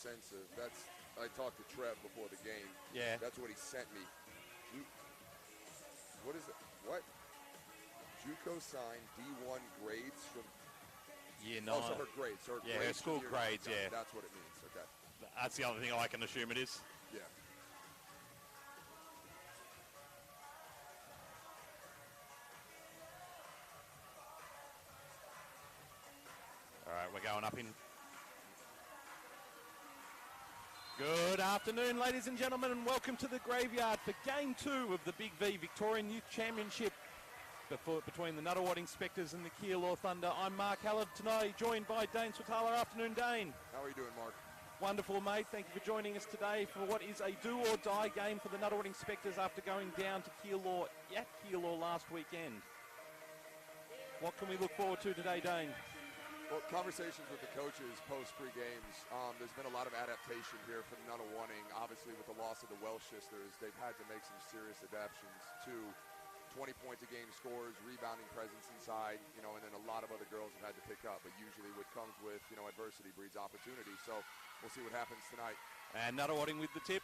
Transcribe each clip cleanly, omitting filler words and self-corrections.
sense of, I talked to Trev before the game. Yeah. That's what he sent me. What is it? What? JUCO signed D1 grades from Year 9. Oh, so her grades. So her Yeah, her grades school from year grades, 9. yeah. That's what it means, okay. That's the other thing I can assume it is. Yeah. All right, we're going up in. Good afternoon, ladies and gentlemen, and welcome to the graveyard for Game 2 of the Big V Victorian Youth Championship between the Nunawading Spectres and the Keilor Thunder. I'm Mark Hallett tonight, joined by Dane Swatala. Afternoon, Dane. How are you doing, Mark? Wonderful, mate. Thank you for joining us today for what is a do-or-die game for the Nunawading Spectres after going down to Keilor at Keilor last weekend. What can we look forward to today, Dane? Well, conversations with the coaches post-pre games. There's been a lot of adaptation here for Nunawading. Obviously, with the loss of the Welsh sisters, they've had to make some serious adaptations to 20 points a game scores, rebounding presence inside, and then a lot of other girls have had to pick up. But usually what comes with, adversity breeds opportunity. So we'll see what happens tonight. And Nunawading with the tip.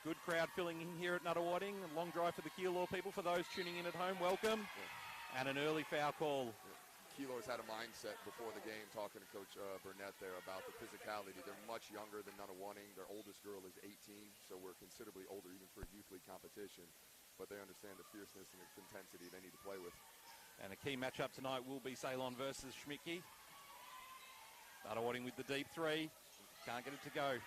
Good crowd filling in here at Nunawading. A long drive for the Keilor people. For those tuning in at home, welcome. Yeah. And an early foul call. Yeah. Keilor's had a mindset before the game, talking to Coach Burnett there about the physicality. They're much younger than Nunawading. Their oldest girl is 18, so we're considerably older even for a youth league competition. But they understand the fierceness and the intensity they need to play with. And a key matchup tonight will be Ceylon versus Schmidtke. Nunawading with the deep three. Can't get it to go.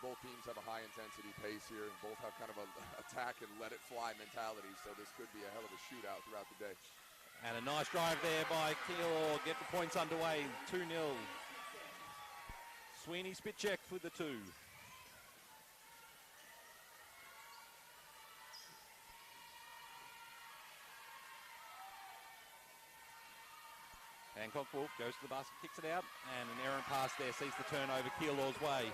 Both teams have a high-intensity pace here. Both have kind of a attack and let-it-fly mentality, so this could be a hell of a shootout throughout the day. And a nice drive there by Keilor. Get the points underway, 2-0. Sweeney Spitcheck with the 2. Hancock Wolf goes to the basket, kicks it out, and an errant pass there sees the turnover Keilor's way.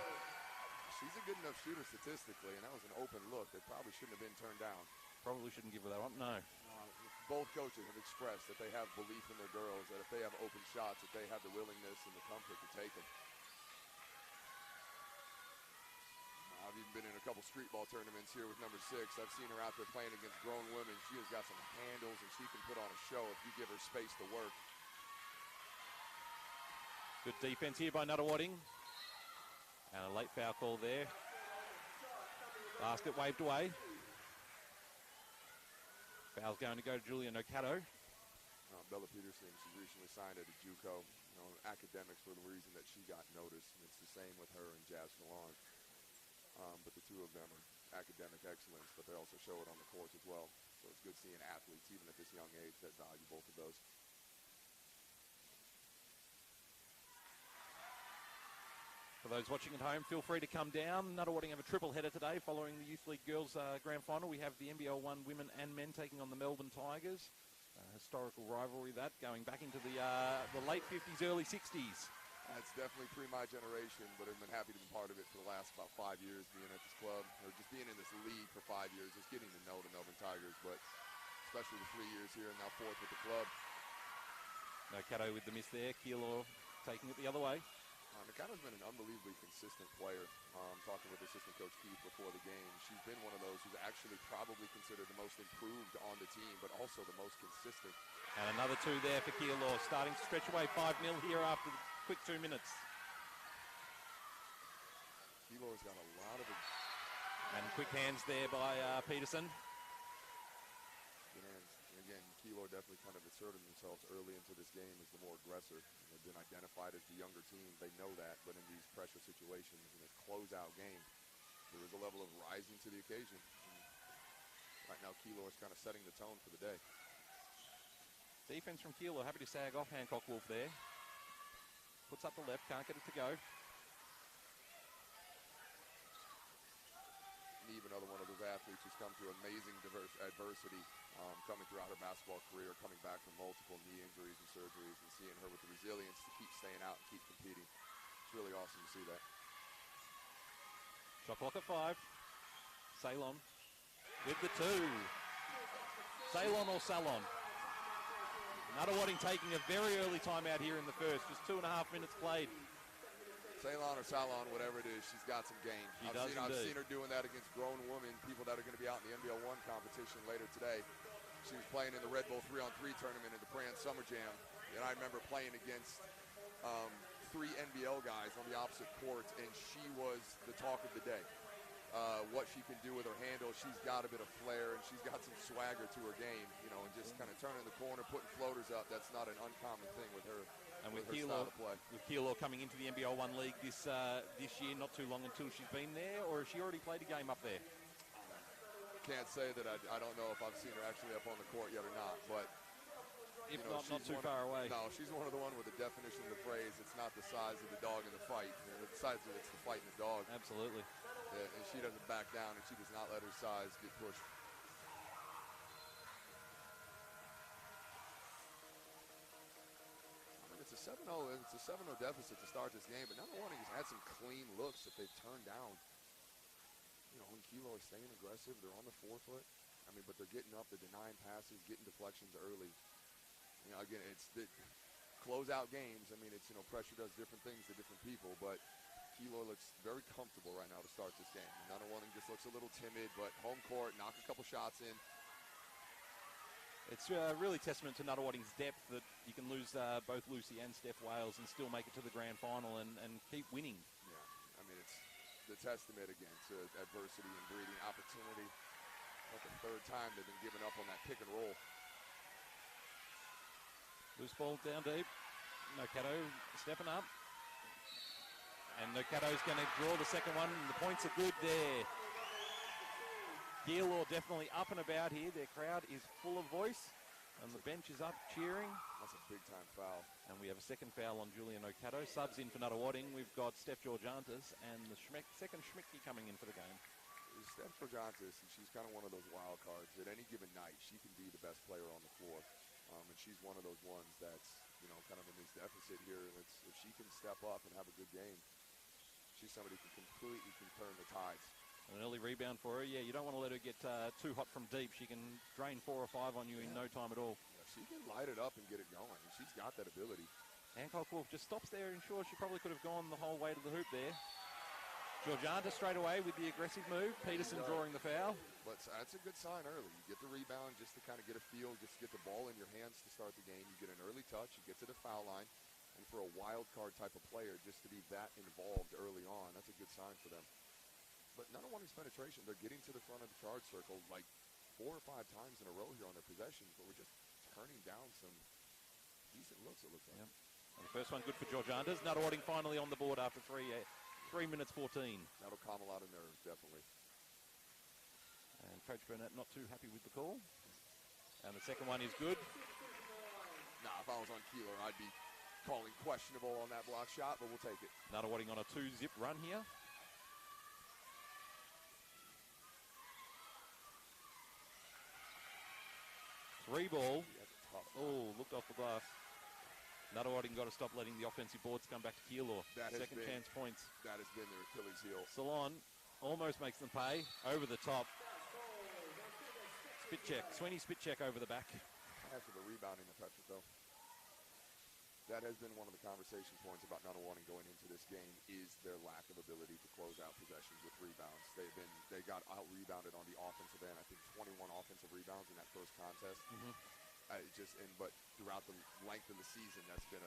She's a good enough shooter statistically, and that was an open look that probably shouldn't have been turned down. Probably shouldn't give her that one, no. Both coaches have expressed that they have belief in their girls, that if they have open shots, that they have the willingness and the comfort to take them. I've even been in a couple street ball tournaments here with number 6. I've seen her out there playing against grown women. She has got some handles, and she can put on a show if you give her space to work. Good defense here by Nunawading. And a late foul call there. Basket waved away. Foul's going to go to Julian Okato. Bella Peterson, she recently signed at a JUCO. Academics were the reason that she got noticed, and it's the same with her and Jazz Milan. But the two of them are academic excellence, but they also show it on the court as well. So it's good seeing athletes, even at this young age, that value both of those. For those watching at home, feel free to come down. Nunawading have a triple header today following the Youth League Girls Grand Final. We have the NBL 1 women and men taking on the Melbourne Tigers. Historical rivalry that, going back into the late 50s, early 60s. That's definitely pre-my generation, but I've been happy to be part of it for the last about 5 years, being at this club, or just being in this league for 5 years, just getting to know the Melbourne Tigers, but especially the 3 years here and now 4th with the club. Okato with the miss there. Keilor taking it the other way. Nakato's been an unbelievably consistent player. Talking with assistant coach Keith before the game, she's been one of those who's actually probably considered the most improved on the team, but also the most consistent. And another 2 there for Keilor, starting to stretch away 5-0 here after the quick 2 minutes. Keilor's got a lot of it. And quick hands there by Peterson. Good hands. And again, Keilor definitely kind of asserted themselves early into this game as the more aggressor. They've been identified as the younger team. They know that, but in these pressure situations, in a closeout game, there is a level of rising to the occasion. And right now, Keilor is kind of setting the tone for the day. Defense from Keilor, happy to sag off Hancock Wolf there. Puts up the left, can't get it to go. Eve, another one of those athletes who's come through amazing adversity, coming throughout her basketball career, coming back from multiple knee injuries and surgeries, and seeing her with the resilience to keep staying out and keep competing. It's really awesome to see that. Shot clock at 5. Ceylon with the 2. Ceylon or Salon? Nunawading taking a very early timeout here in the first. Just 2.5 minutes played. Ceylon or Salon, whatever it is, she's got some game. I've seen her doing that against grown women, people that are going to be out in the NBL 1 competition later today. She was playing in the Red Bull 3-on-3 tournament in the Pran Summer Jam, and I remember playing against 3 NBL guys on the opposite courts, and she was the talk of the day. What she can do with her handle, she's got a bit of flair, and she's got some swagger to her game, you know, and just kind of turning the corner, putting floaters up, that's not an uncommon thing with her. And with Keilor coming into the NBL 1 League this year, not too long until she's been there, or has she already played a game up there? Can't say that I don't know if I've seen her actually up on the court yet or not, but if not too far away. No, she's one of the one with the definition of the phrase, it's not the size of the dog in the fight. The size of it's the fight in the dog. Absolutely. Yeah, and she doesn't back down, and she does not let her size get pushed. It's a 7-0 deficit to start this game, but Nunawading has had some clean looks that they've turned down. You know, when Keilor is staying aggressive, they're on the forefoot. I mean, but they're getting up, they're denying passes, getting deflections early. You know, again, it's the closeout games. I mean, it's, you know, pressure does different things to different people, but Keilor looks very comfortable right now to start this game. Nunawading just looks a little timid, but home court, knock a couple shots in. It's really testament to Nunawading's depth that you can lose both Lucy and Steph Wales and still make it to the grand final and keep winning. Yeah, I mean, it's the testament again to adversity and breeding opportunity. Like the third time they've been giving up on that pick and roll. Loose ball down deep. Nocato stepping up. And Nocato's going to draw the second one. The points are good there. Keilor definitely up and about here. Their crowd is full of voice, and the bench is up cheering. That's a big-time foul. And we have a second foul on Julia Nocato. Subs in for Nunawading. We've got Steph Georgiantis and the second Schmicky coming in for the game. Steph Georgiantis, and she's kind of one of those wild cards. At any given night, she can be the best player on the floor. And she's one of those ones that's, you know, kind of in this deficit here. And if she can step up and have a good game, she's somebody who can completely turn the tides. An early rebound for her. Yeah, you don't want to let her get too hot from deep. She can drain 4 or 5 on you in no time at all. Yeah, she can light it up and get it going. And she's got that ability. Hancock Wolf just stops there and sure she probably could have gone the whole way to the hoop there. Georgiantis straight away with the aggressive move. Peterson drawing the foul. But that's a good sign early. You get the rebound just to kind of get a feel, just to get the ball in your hands to start the game. You get an early touch. You get to the foul line. And for a wild card type of player, just to be that involved early on, that's a good sign for them. But Nunawading's penetration, they're getting to the front of the charge circle like 4 or 5 times in a row here on their possessions, but we're just turning down some decent looks, it looks like. Yep. And the first one good for Georgiantis. Nunawading finally on the board after 3 minutes 14. That'll calm a lot of nerves, definitely. And Coach Burnett not too happy with the call. And the second one is good. Nah, if I was on Keilor, I'd be calling questionable on that block shot, but we'll take it. Nunawading on a 2-zip run here. 3 ball. Oh, looked off the glass. Nunawading got to stop letting the offensive boards come back to Keilor. Second chance points. That has been their Achilles heel. Salon almost makes them pay. Over the top. Spit check. Sweeney spit check over the back. After the rebounding touch it though. That has been one of the conversation points about Nunawading going into this game is their lack of ability to close out possessions with rebounds. They got out-rebounded on the offensive end. I think 21 offensive rebounds in that first contest. Mm-hmm. But throughout the length of the season, that's been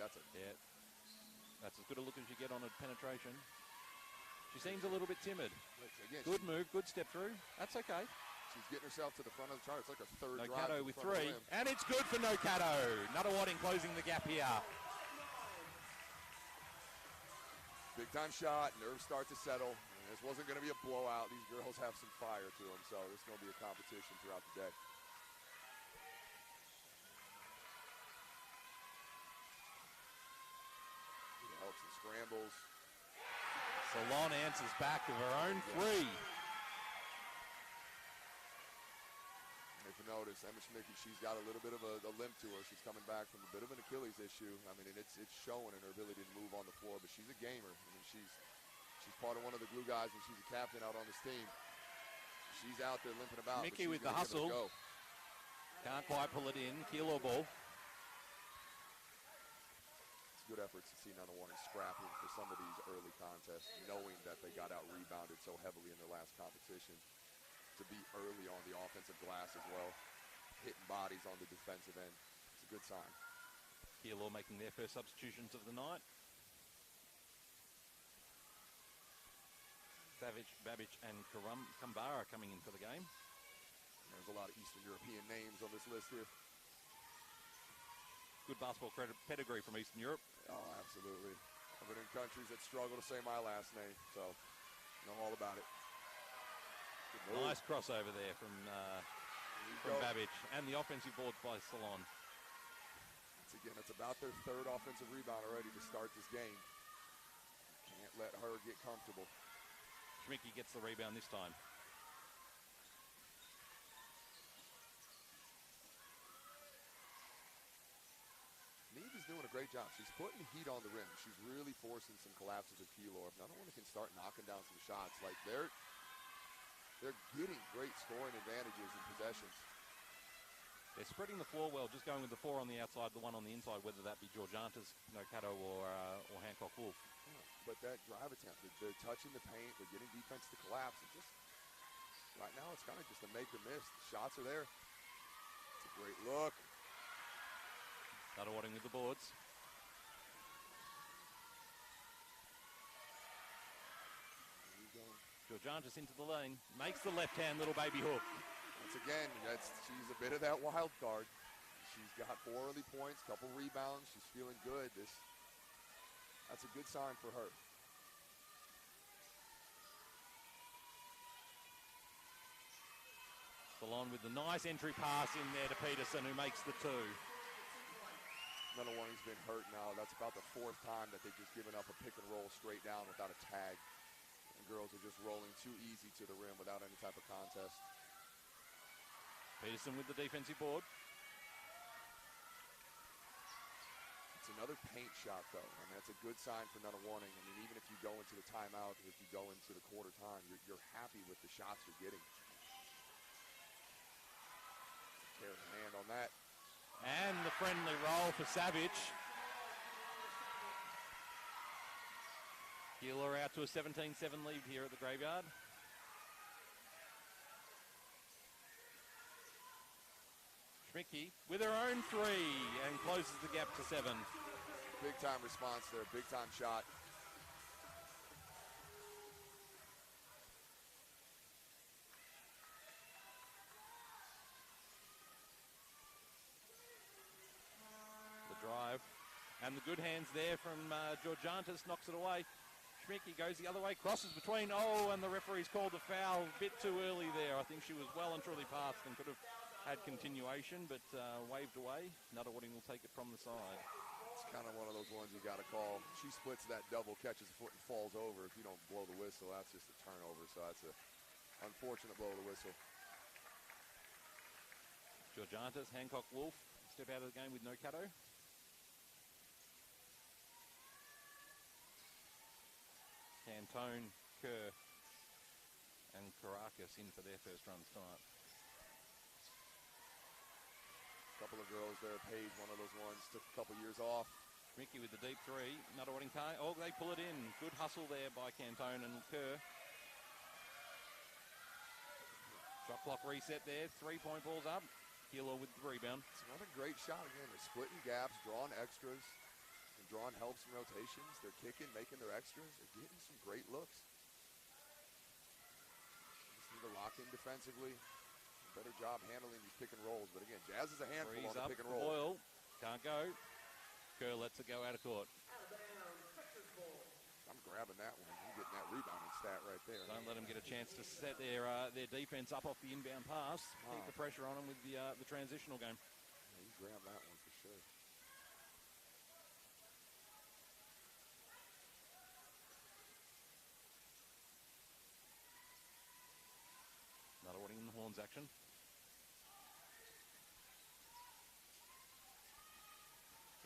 that's as good a look as you get on a penetration. She seems a little bit timid. Again, good move, good step through. That's okay. She's getting herself to the front of the chart. It's like a third drive. Nocato with 3, and it's good for Nocato. Nunawading closing the gap here. Big time shot. Nerves start to settle. And this wasn't going to be a blowout. These girls have some fire to them, so this is going to be a competition throughout the day. Helps and scrambles. Salon answers back with her own 3. If you notice, Emma Schmicky, she's got a little bit of a limp to her. She's coming back from a bit of an Achilles issue. I mean, and it's showing in her ability to move on the floor, but she's a gamer. I mean, she's part of one of the glue guys, and she's a captain out on this team. She's out there limping about. Mickey with the hustle. Can't quite pull it in. Keilor ball. It's good efforts to see Nunawading scrapping for some of these early contests, knowing that they got out-rebounded so heavily in their last competition. To be early on the offensive glass as well, hitting bodies on the defensive end. It's a good sign. Keilor making their first substitutions of the night. Savage, Babbage, and Kambara coming in for the game. There's a lot of Eastern European names on this list here. Good basketball pedigree from Eastern Europe. Oh, absolutely. I've been in countries that struggle to say my last name, so know all about it. Nice crossover there from Babbage, and the offensive board by Salon. It's about their third offensive rebound already to start this game. Can't let her get comfortable. Schmicky gets the rebound this time. Neve is doing a great job. She's putting heat on the rim. She's really forcing some collapses of Keilor. If Nunawading can start knocking down some shots, like they're getting great scoring advantages and possessions. They're spreading the floor well, just going with the 4 on the outside, the 1 on the inside, whether that be Georgiantas, Nocato, or Hancock Wolf. Yeah, but that drive attempt, they're touching the paint, they're getting defense to collapse. And just right now, it's kind of just a make or miss. The shots are there. It's a great look. Nunawading with the boards. Georgiantas into the lane, makes the left-hand little baby hook. Once again, she's a bit of that wild card. She's got 4 early points, couple rebounds. She's feeling good. That's a good sign for her. Salon with the nice entry pass in there to Peterson, who makes the 2. Nunawading's been hurt now. That's about the 4th time that they've just given up a pick and roll straight down without a tag. Girls are just rolling too easy to the rim without any type of contest. Peterson with the defensive board. It's another paint shot, though, and that's a good sign for Nunawading. I mean, even if you go into the timeout, if you go into the quarter time, you're happy with the shots you're getting. Carrying hand on that. And the friendly roll for Savage. Keilor out to a 17-7 lead here at the Graveyard. Schmicky with her own 3 and closes the gap to 7. Big time response there, big time shot. The drive and the good hands there from Georgiantas, knocks it away. Schmicky goes the other way, crosses between, and the referee's called a foul a bit too early there. I think she was well and truly past and could have had continuation, but waved away. Nunawading will take it from the side. It's kind of one of those ones you got to call. She splits that double, catches a foot, and falls over. If you don't blow the whistle, that's just a turnover, so that's an unfortunate blow of the whistle. Georgiantas, Hancock Wolf step out of the game with Nocato. Cantone, Kerr, and Caracas in for their first run start. Couple of girls there. Paige, one of those ones, took a couple years off. Mickey with the deep 3. Nunawading can't. Oh, they pull it in. Good hustle there by Cantone and Kerr. Shot clock reset there. 3-point balls up. Keilor with the rebound. It's another great shot again. They're splitting gaps, drawing extras. Drawing helps and rotations. They're kicking, making their extras. They're getting some great looks. Just need to lock in defensively. Better job handling these pick and rolls. But again, Jazz is a handful on the pick and roll. Boyle can't go. Kerr lets it go out of court. I'm grabbing that one. I'm getting that rebounding stat right there. Don't let them get a chance to set their defense up off the inbound pass. Keep the pressure on them with the transitional game. Yeah, you grab that one for sure. Nunawading in the horns action.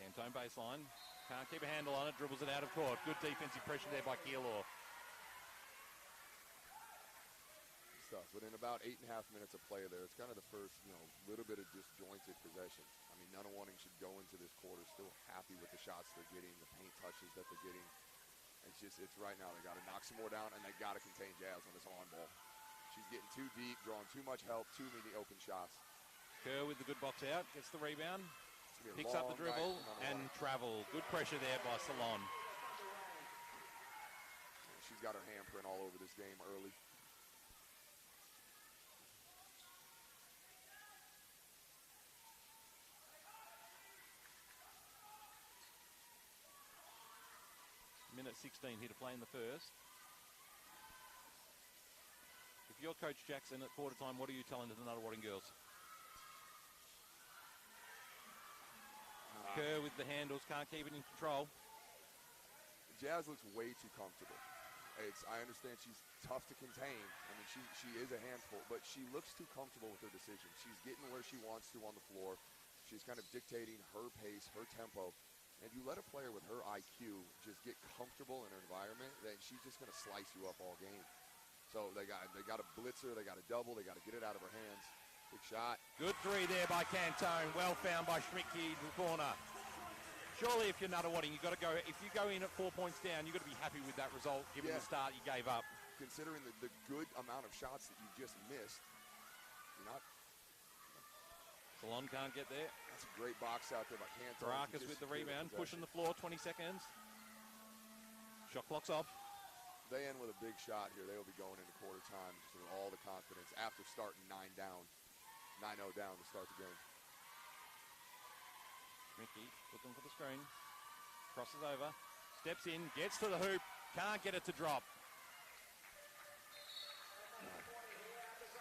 Cantone baseline. Can't keep a handle on it. Dribbles it out of court. Good defensive pressure there by Keilor. stuff. But in about 8.5 minutes of play there, it's kind of the first, little bit of disjointed possession. I mean, Nunawading should go into this quarter still happy with the shots they're getting, the paint touches that they're getting. It's right now. They got to knock some more down, and they got to contain Jazz on this on ball. She's getting too deep, drawing too much help, too many open shots. Kerr with the good box out, gets the rebound, picks up the dribble, and travel. Good pressure there by Salon. She's got her handprint all over this game early. Minute 16 here to play in the first. If you're Coach Jackson at quarter time, what are you telling the Nunawading girls? Kerr with the handles, can't keep it in control. Jazz looks way too comfortable. I understand she's tough to contain. I mean, she is a handful, but she looks too comfortable with her decisions. She's getting where she wants to on the floor. She's kind of dictating her pace, her tempo. And if you let a player with her IQ just get comfortable in her environment, then she's just going to slice you up all game. So they got to blitz her, they got to double, they got to get it out of her hands. Big shot. Good three there by Cantone. Well found by Schmidtke in the corner. Surely if you're Nunawading, you've got to go. If you go in at 4 points down, you've got to be happy with that result, given the start you gave up. Considering the good amount of shots that you just missed, you're not. Salon can't get there. That's a great box out there by Cantone. Baracus with the rebound, pushing the floor, 20 seconds. Shot clock's off. They end with a big shot here. They will be going into quarter time just with all the confidence after starting 9-0 down to start the game. Mickey looking for the screen. Crosses over. Steps in, gets to the hoop. Can't get it to drop.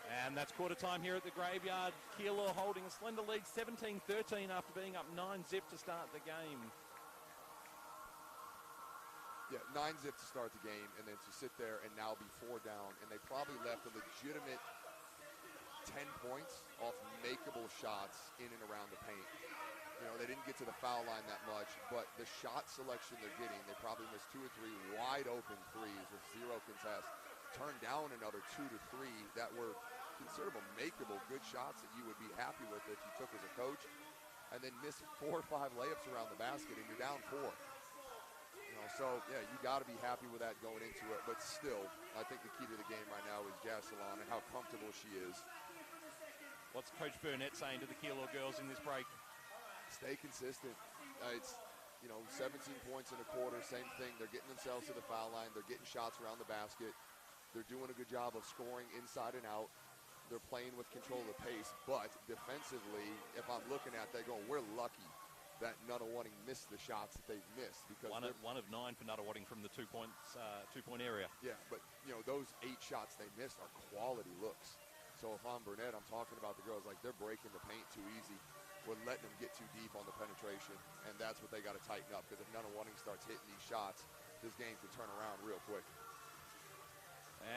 And that's quarter time here at the Graveyard. Keilor holding a slender lead, 17-13 after being up 9-0 to start the game. Yeah, 9-0 to start the game, and then to sit there and now be 4 down, and they probably left a legitimate 10 points off makeable shots in and around the paint. They didn't get to the foul line that much, but the shot selection they're getting, they probably missed 2 or 3 wide open threes with 0 contest. Turned down another 2 to 3 that were considerable makeable good shots that you would be happy with if you took as a coach, and then missed 4 or 5 layups around the basket, and you're down 4. So yeah, you got to be happy with that going into it. But still, I think the key to the game right now is Jazz Salon and how comfortable she is. What's Coach Burnett saying to the Keilor girls in this break? Stay consistent. It's 17 points in a quarter, same thing. They're getting themselves to the foul line. They're getting shots around the basket. They're doing a good job of scoring inside and out. They're playing with control of the pace. But defensively, if I'm looking at that going, we're lucky that Nunawading missed the shots that they've missed. Because one of 9 for Nunawading from the 2-point area. Yeah, but those 8 shots they missed are quality looks. So if I'm Burnett, I'm talking about the girls like they're breaking the paint too easy. We're letting them get too deep on the penetration, and that's what they got to tighten up, because if Nunawading starts hitting these shots, this game can turn around real quick.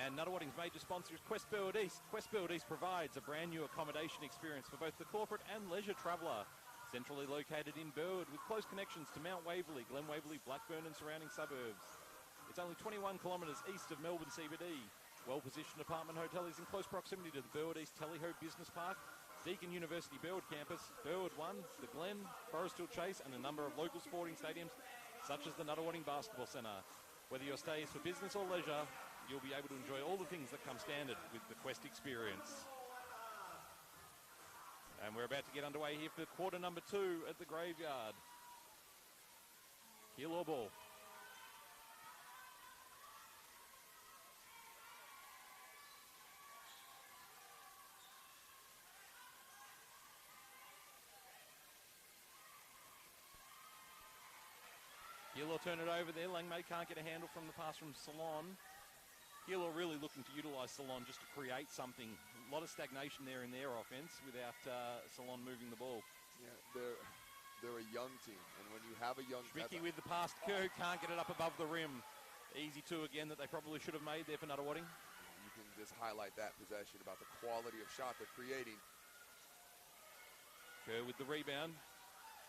And Nunawading's major sponsor is Quest Build East. Quest Build East provides a brand new accommodation experience for both the corporate and leisure traveller. Centrally located in Burwood with close connections to Mount Waverley, Glen Waverley, Blackburn and surrounding suburbs. It's only 21 kilometres east of Melbourne CBD. Well-positioned apartment hotel is in close proximity to the Burwood East Tallyho Business Park, Deakin University Burwood campus, Burwood 1, the Glen, Forest Hill Chase and a number of local sporting stadiums such as the Nunawading Basketball Centre. Whether your stay is for business or leisure, you'll be able to enjoy all the things that come standard with the Quest experience. And we're about to get underway here for quarter number 2 at the Graveyard. Keilor ball. Keilor turn it over there. Langmay can't get a handle from the pass from Salon. Keilor really looking to utilise Salon just to create something. A lot of stagnation there in their offence without Salon moving the ball. Yeah, they're a young team, and when you have a young... Schmidtke with the pass to Kerr, can't get it up above the rim. Easy 2 again that they probably should have made there for Nunawading. You can just highlight that possession about the quality of shot they're creating. Kerr with the rebound.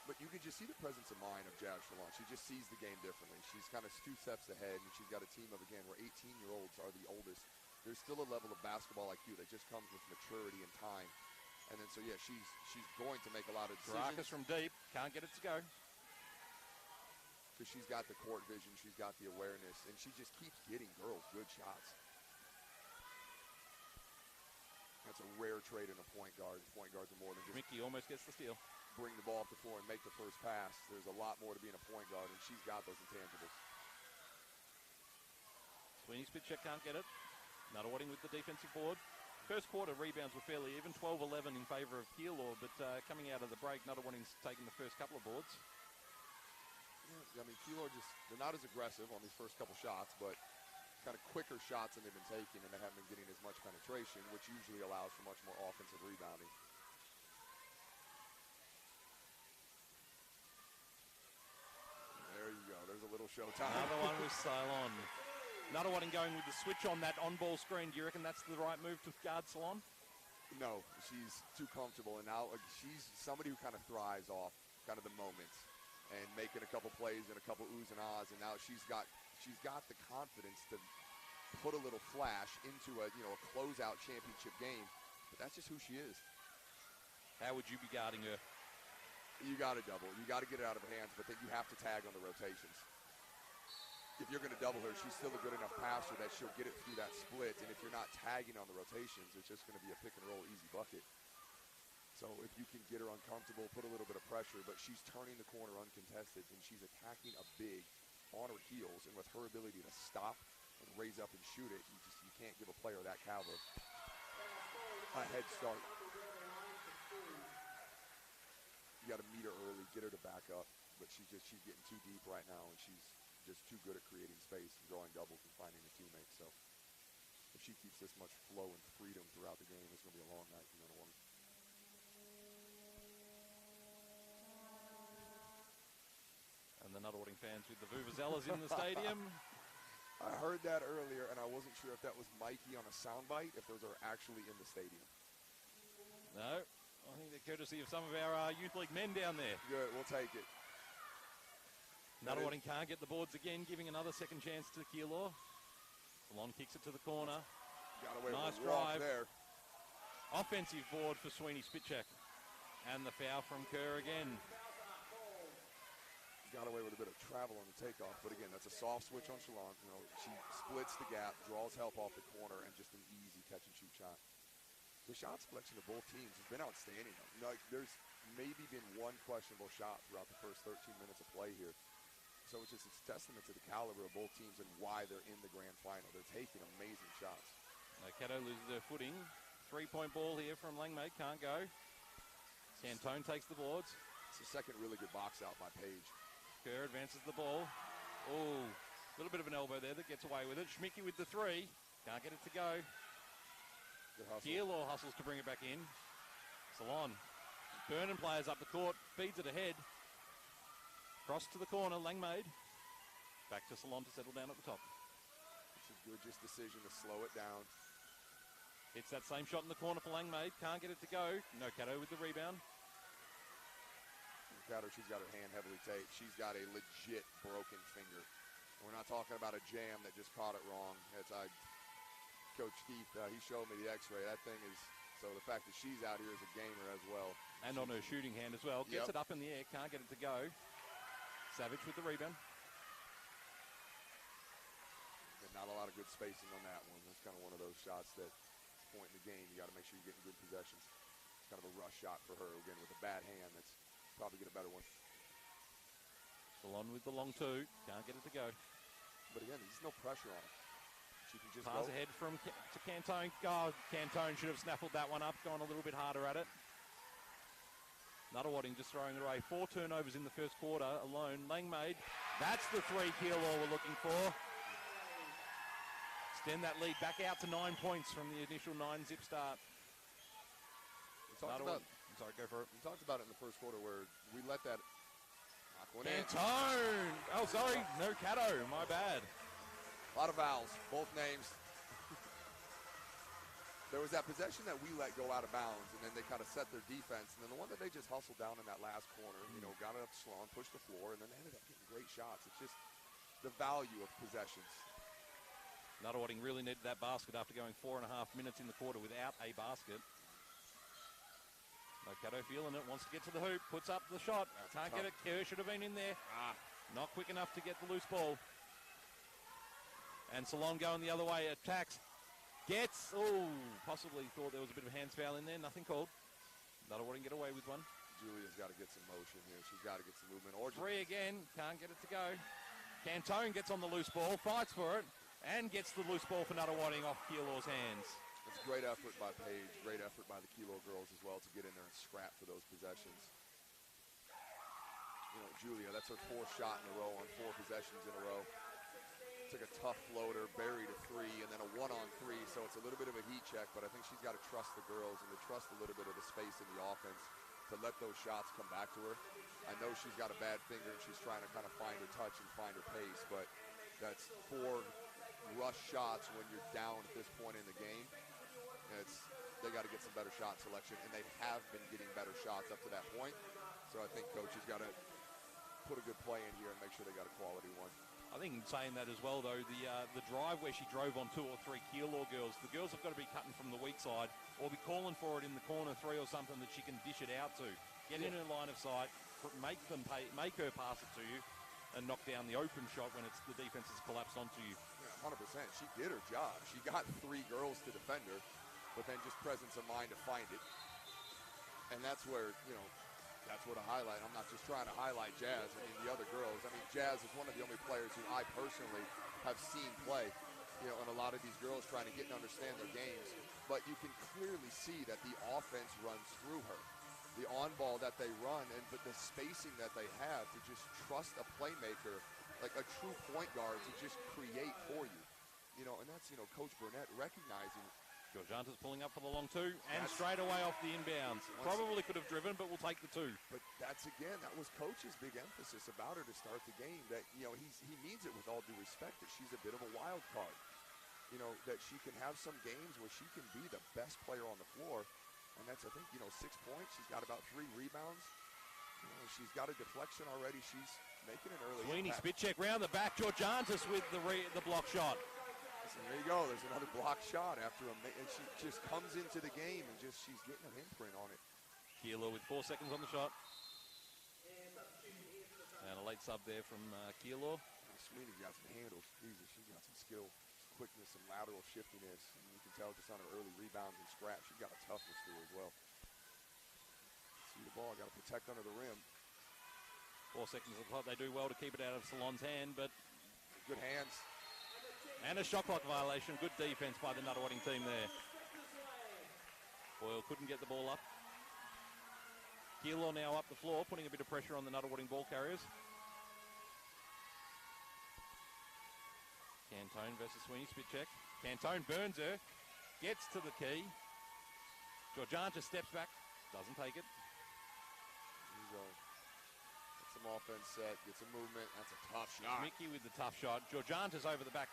But you can just see the presence of mind of Jazz Salon. She just sees the game differently. She's kind of 2 steps ahead, and she's got a team of, again, where 18-year-olds are the oldest there's still a level of basketball IQ that just comes with maturity and time. And then, so yeah, she's going to make a lot of decisions. Dracus from deep, can't get it to go. Because she's got the court vision, she's got the awareness, and she just keeps getting girls good shots. That's a rare trait in a point guard. Point guards are more than just Mickey almost gets the steal. bring the ball up the floor and make the first pass. There's a lot more to being a point guard, and she's got those intangibles. Sweeney Spitcheck can't get it. Nunawading with the defensive board. First quarter rebounds were fairly even, 12-11 in favour of Keilor, but coming out of the break, Nunawading's taking the first couple of boards. Yeah, I mean, Keilor they're not as aggressive on these first couple shots, but kind of quicker shots than they've been taking, and they haven't been getting as much penetration, which usually allows for much more offensive rebounding. There you go. There's a little showtime. Another one with Ceylon. Nunawading going with the switch on that on-ball screen. Do you reckon that's the right move to guard Ceylon? No, she's too comfortable, and now she's somebody who kind of thrives off kind of the moments and making a couple plays and a couple oohs and ahs, and now she's got the confidence to put a little flash into a closeout championship game. But that's just who she is. How would you be guarding her? You got to double. You got to get it out of her hands, but then you have to tag on the rotations. If you're going to double her, she's still a good enough passer that she'll get it through that split. And if you're not tagging on the rotations, it's just going to be a pick and roll easy bucket. So if you can get her uncomfortable, put a little bit of pressure, but she's turning the corner uncontested, and she's attacking a big on her heels, and with her ability to stop and raise up and shoot it, you can't give a player that caliber a head start. You got to meet her early, get her to back up, but she's getting too deep right now, and she's just too good at creating space and drawing doubles and finding a teammate. So if she keeps this much flow and freedom throughout the game, it's going to be a long night for Nunawading. And the Nunawading fans with the vuvuzelas in the stadium. I heard that earlier, and I wasn't sure if that was Mikey on a soundbite, if those are actually in the stadium. No, I think they're courtesy of some of our youth league men down there. Good, we'll take it. Nunawading can't get the boards again, giving another second chance to Keilor. Salon kicks it to the corner. Got away nice with a walk drive there. Offensive board for Sweeney Spitcheck. And the foul from Kerr again. Got away with a bit of travel on the takeoff, but again, that's a soft switch on Shalon. She splits the gap, draws help off the corner, and just an easy catch and shoot shot. The shot selection of both teams has been outstanding. There's maybe been one questionable shot throughout the first 13 minutes of play here. So it's just a testament to the caliber of both teams and why they're in the grand final. They're taking amazing shots. Caddo loses their footing. 3-point ball here from Langmaid, can't go. Cantone takes the boards. It's the second really good box out by Page. Kerr advances the ball. Oh, a little bit of an elbow there that gets away with it. Schmicky with the three. Can't get it to go. Good hustle. Keilor hustles to bring it back in. Salon. Burnham players up the court. Feeds it ahead. Cross to the corner. Langmaid. Back to Salon to settle down at the top. It's a good decision to slow it down. It's that same shot in the corner for Langmaid. Can't get it to go. No Caddo with the rebound. She's got her hand heavily taped. She's got a legit broken finger. We're not talking about a jam that just caught it wrong. Coach Keith, he showed me the x-ray. That thing is, so the fact that she's out here as a gamer as well. And on her shooting hand as well. Gets it up in the air, can't get it to go. Savage with the rebound. But not a lot of good spacing on that one. That's kind of one of those shots that point in the game, you got to make sure you're getting good possessions. It's kind of a rush shot for her, again, with a bad hand. That's probably get a better one. Salon with the long two. Can't get it to go. But again, there's no pressure on her. She can just pass go. ahead to Cantone. Oh, Cantone should have snaffled that one up, gone a little bit harder at it. Nunawading just throwing it away. 4 turnovers in the first quarter alone. Langmaid, that's the three Keilor were looking for. Extend that lead back out to 9 points from the initial 9-zip start. Sorry, go for it. We talked about it in the first quarter where we let that knock one in. Cantone! Oh, sorry, no Caddo, my bad. A lot of vowels, both names. There was that possession that we let go out of bounds, and then they kind of set their defense. And then the one that they just hustled down in that last corner, got it up to Sloan, pushed the floor, and then they ended up getting great shots. It's just the value of possessions. Nunawading really needed that basket after going 4.5 minutes in the quarter without a basket. Mercado feeling it, wants to get to the hoop, puts up the shot. Can't get it. Kerr should have been in there. Not quick enough to get the loose ball. And Salon going the other way, attacks. Gets, possibly thought there was a bit of a hands foul in there. Nothing called. Nunawading get away with one. Julia's got to get some motion here. She's got to get some movement. Or Three again, can't get it to go. Cantone gets on the loose ball, fights for it, and gets the loose ball for Nunawading off Keilor's hands. It's a great effort by Paige, great effort by the Keilor girls as well to get in there and scrap for those possessions. You know, Julia, that's her 4th shot in a row on 4 possessions in a row. Took a tough floater, buried a 3, and then a 1-on-3, so it's a little bit of a heat check, but I think she's got to trust the girls and to trust a little bit of the space in the offense to let those shots come back to her. I know she's got a bad finger and she's trying to kind of find her touch and find her pace, but that's 4 rush shots when you're down at this point in the game. They got to get some better shot selection, and they have been getting better shots up to that point. So I think Coach has got to put a good play in here and make sure they got a quality one. I think in saying that as well, though, the drive where she drove on 2 or 3 Keilor girls, the girls have got to be cutting from the weak side or be calling for it in the corner 3 or something that she can dish it out to. Get in her line of sight, make her pass it to you, and knock down the open shot when the defense has collapsed onto you. Yeah, 100%. She did her job. She got 3 girls to defend her, but then just presence of mind to find it. And that's where, you know, that's what I highlight. I'm not just trying to highlight Jazz. I mean, the other girls. I mean, Jazz is one of the only players who I personally have seen play, you know, and a lot of these girls trying to get and understand their games. But you can clearly see that the offense runs through her. The on-ball that they run, but the spacing that they have to just trust a playmaker, like a true point guard, to just create for you. You know, and that's, you know, Coach Burnett recognizing. Georgianta's pulling up for the long 2 and straight away off the inbounds. Probably could have driven, but we'll take the 2. But that's, again, that was Coach's big emphasis about her to start the game, that, you know, he means it with all due respect, that she's a bit of a wild card. You know, that she can have some games where she can be the best player on the floor. And that's, I think, you know, 6 points. She's got about 3 rebounds. You know, she's got a deflection already. She's making an early Sweeney impact. spit check round the back. Georgiantas with the block shot. So there you go. There's another block shot after and she just comes into the game and she's getting an imprint on it. Keilor with 4 seconds on the shot. And a late sub there from Keilor. Sweeney's got some handles. Jesus, she's got some skill, quickness, and lateral shiftiness. And you can tell just on her early rebounds and scraps, she's got a toughness to her as well. See the ball, got to protect under the rim. 4 seconds of the clock. They do well to keep it out of Salon's hand, but good hands. And a shot clock violation. Good defense by the Nunawading team there. Boyle couldn't get the ball up. Keilor now up the floor, putting a bit of pressure on the Nunawading ball carriers. Cantone versus Sweeney, spit check. Cantone burns her, gets to the key. Georgianta steps back, doesn't take it. There you go. Get some offense set, get some movement. That's a tough shot. Mickey with the tough shot. Georgianta's over the back,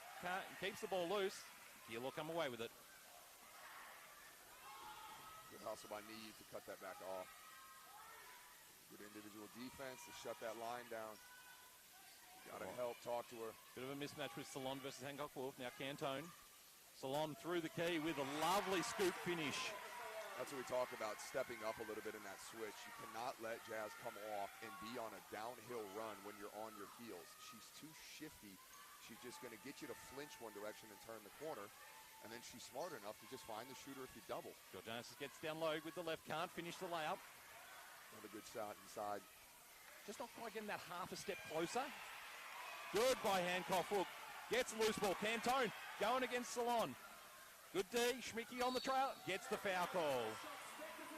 keeps the ball loose. Keilor come away with it. Good hustle by Neve to cut that back off. Good individual defense to shut that line down. Got to help, talk to her. Bit of a mismatch with Salon versus Hancock Wolf. Now Cantone. Salon through the key with a lovely scoop finish. That's what we talk about, stepping up a little bit in that switch. You cannot let Jazz come off and be on a downhill run when you're on your heels. She's too shifty. She's just going to get you to flinch one direction and turn the corner. And then she's smart enough to just find the shooter if you double. Georgianas gets down low with the left, can't finish the layup. Another good shot inside. Just not quite getting that half a step closer. Good by Hancock Hook. Gets loose ball. Cantone going against Salon. Good D. Schmicky on the trail. Gets the foul call.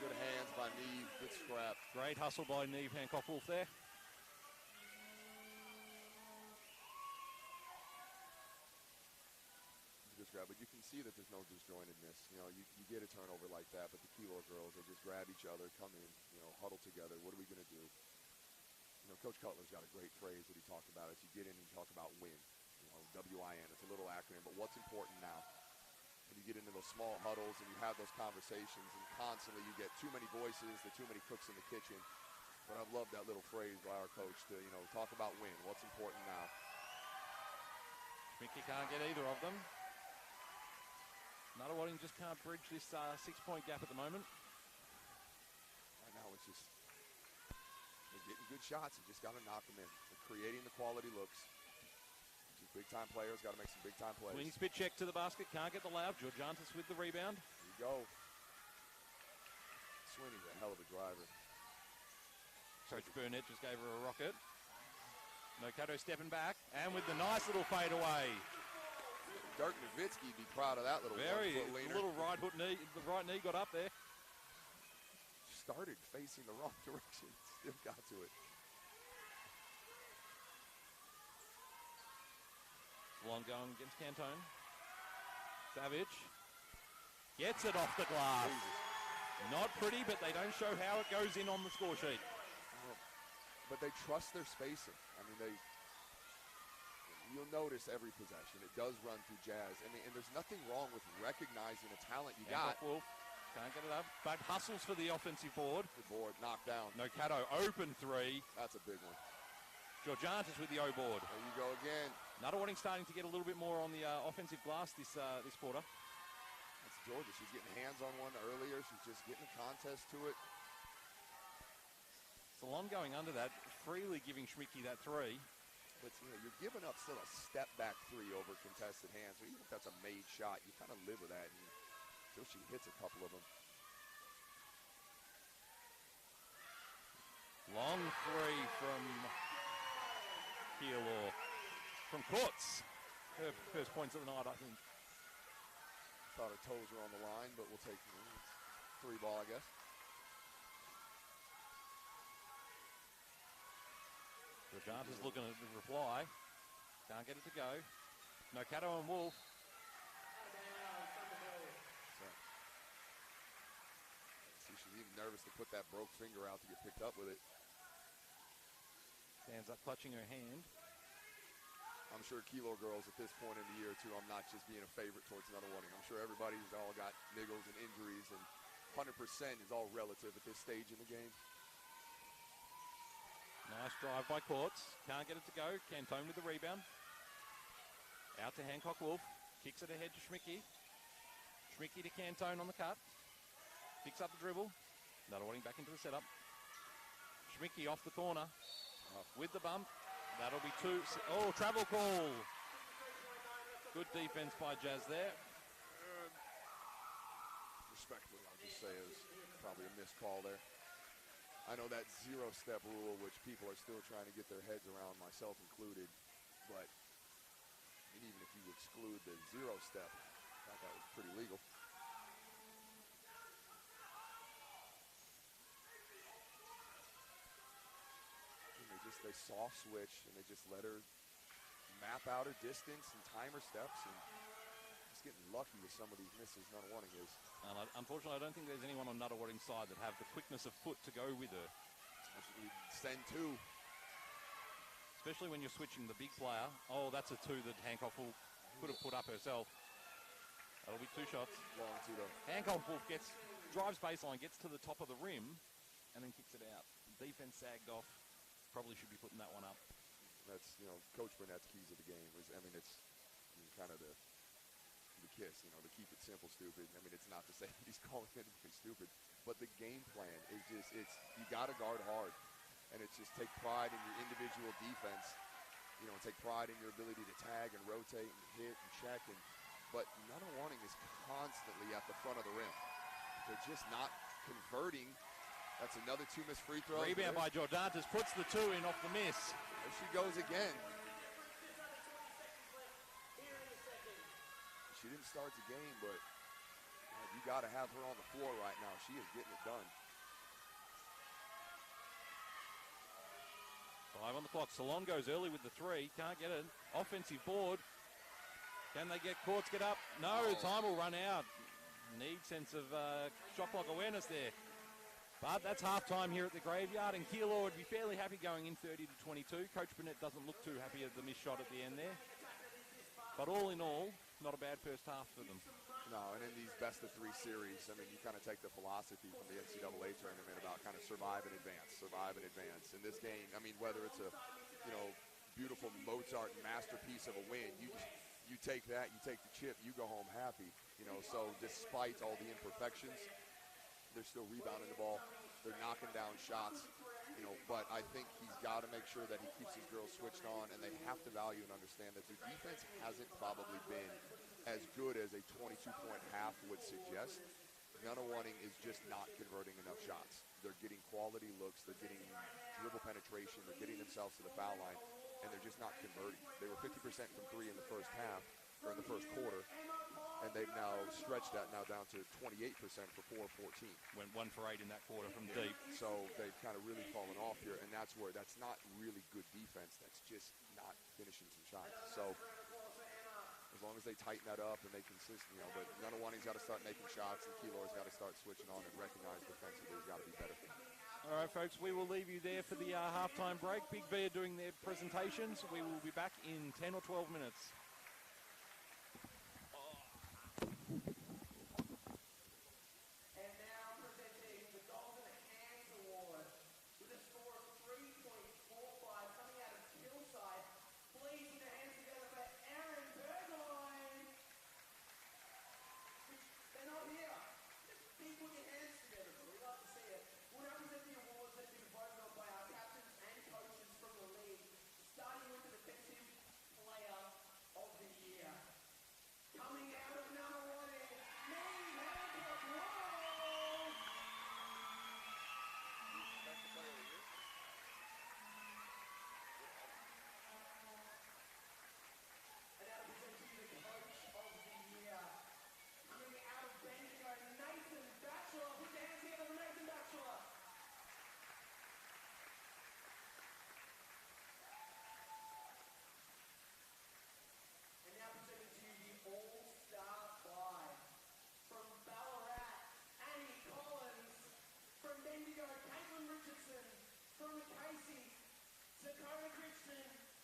Good hands by Neve. Good scrap. Great hustle by Neve Hancock Wolf there. Good scrap, but you can see that there's no disjointedness. You know, you get a turnover like that, but the Keilor girls, they just grab each other, come in, you know, huddle together. What are we going to do? You know, Coach Cutler's got a great phrase that he talked about as you get in and talk about win. You know, W-I-N. It's a little acronym, but what's important now? When you get into those small huddles and you have those conversations and constantly you get too many voices, there are too many cooks in the kitchen. But I've loved that little phrase by our coach to, you know, talk about win. What's important now? Schmicky can't get either of them. Nunawading just can't bridge this 6-point gap at the moment. Right now it's just, they're getting good shots. You just got to knock them in. They're creating the quality looks. These big-time players got to make some big-time plays. Swing spit check to the basket. Can't get the layup. Georgiantis with the rebound. Here you go. Sweeney's a hell of a driver. Coach Burnett just gave her a rocket. Nocato stepping back, and with the nice little fade away. Dirk Nowitzki be proud of that little one-foot leaner. Little right hook knee, the right knee got up there. Started facing the wrong direction, still got to it. Long going against Cantone. Savage gets it off the glass. Jesus. Not pretty, but they don't show how it goes in on the score sheet. But they trust their spacing. I mean, you'll notice every possession. It does run through Jazz. I mean, and there's nothing wrong with recognizing the talent you got. Wolf can't get it up, but hustles for the offensive board. The board knocked down. Nocato open three. That's a big one. Georgiantis with the O board. There you go again. Nunawading starting to get a little bit more on the offensive glass this quarter. That's Georgia. She's getting hands on one earlier. She's just getting a contest to it. Salon going under that, freely giving Schmicke that three. But you're giving up still a step back three over contested hands. So even if that's a made shot, you kind of live with that until she hits a couple of them. Long three from Keilor. From Courts. Her first points of the night, I think. Thought her toes were on the line, but we'll take three ball, I guess. Georgiantis looking at the reply. Can't get it to go. Nocato and Wolf. See, she's even nervous to put that broke finger out to get picked up with it. Stands up clutching her hand. I'm sure Keilor girls at this point in the year, too, I'm not just being a favorite towards Nunawading. I'm sure everybody's all got niggles and injuries, and 100% is all relative at this stage in the game. Nice drive by Courts. Can't get it to go. Cantone with the rebound. Out to Hancock Wolf. Kicks it ahead to Schmicke. Schmicke to Cantone on the cut. Picks up the dribble. Nunawading back into the setup. Schmicke off the corner. With the bump. That'll be two. Oh, travel call. Good defense by Jazz there. Respectfully, I'll just say it was probably a missed call there. I know that zero-step rule, which people are still trying to get their heads around, myself included, but even if you exclude the zero-step, I thought that was pretty legal. And they soft switch, and they just let her map out her distance and time her steps, and just getting lucky with some of these misses Nunawading is. And unfortunately, I don't think there's anyone on Nunawading's side that have the quickness of foot to go with her. Send two. Especially when you're switching the big player. Oh, that's a two that Hancock could have put up herself. That'll be two shots. Long two, though. Hancock drives baseline, gets to the top of the rim, and then kicks it out. Defense sagged off. Probably should be putting that one up. That's, Coach Burnett's keys of the game. It's kind of the kiss, the keep it simple, stupid. I mean, it's not to say he's calling anything stupid, but the game plan is just, you got to guard hard, and it's just take pride in your individual defense, take pride in your ability to tag and rotate and hit and check, but Nunawading is constantly at the front of the rim. They're just not converting. That's another two missed free throws. Rebound by Georgiantis, puts the two in off the miss. There she goes again. She didn't start the game, but you got to have her on the floor right now. She is getting it done. 5 on the clock. Salon goes early with the three. Can't get it. Offensive board. Can they get Courts get up? No, time will run out. Need sense of shot clock awareness there. But that's halftime here at the Graveyard, and Keilor would be fairly happy going in 30-22. Coach Burnett doesn't look too happy at the missed shot at the end there. But all in all, not a bad first half for them. No, and in these best-of-3 series, I mean, you kind of take the philosophy from the NCAA tournament about kind of survive and advance. In this game, I mean, whether it's a, beautiful Mozart masterpiece of a win, you take that, you take the chip, you go home happy. You know, so despite all the imperfections, they're still rebounding the ball. They're knocking down shots. You know, but I think he's got to make sure that he keeps his girls switched on, and they have to value and understand that their defense hasn't probably been as good as a 22-point half would suggest. Nunawading is just not converting enough shots. They're getting quality looks. They're getting dribble penetration. They're getting themselves to the foul line, and they're just not converting. They were 50% from three in the first half, or in the first quarter, and they've now stretched that now down to 28% for 4 of 14. Went 1 for 8 in that quarter from deep. So they've kind of really fallen off here, and that's not really good defense. That's just not finishing some shots. So as long as they tighten that up and they consist, you know, but Nunawading's got to start making shots, and Keilor's got to start switching on and recognize defensively he's got to be better. All right, folks, we will leave you there for the halftime break. Big B are doing their presentations. We will be back in 10 or 12 minutes.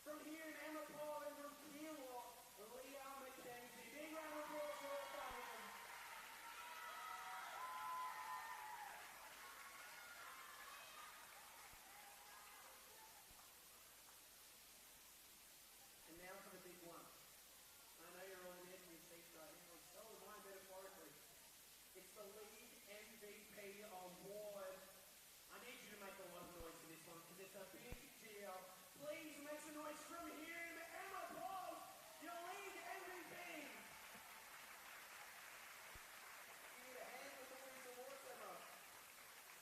From here in Emma Paul and from Keilor, Leah McKenzie. Big round of applause for all Falcons. And now for the big one. I know you're all in your seats right now, and so am I metaphorically. It's the league MVP award. I need you to make a lot of noise for this one, because it's a big deal. Please make some noise from here in Emma Paul, your league MVP. You need a hand with all these awards, Emma.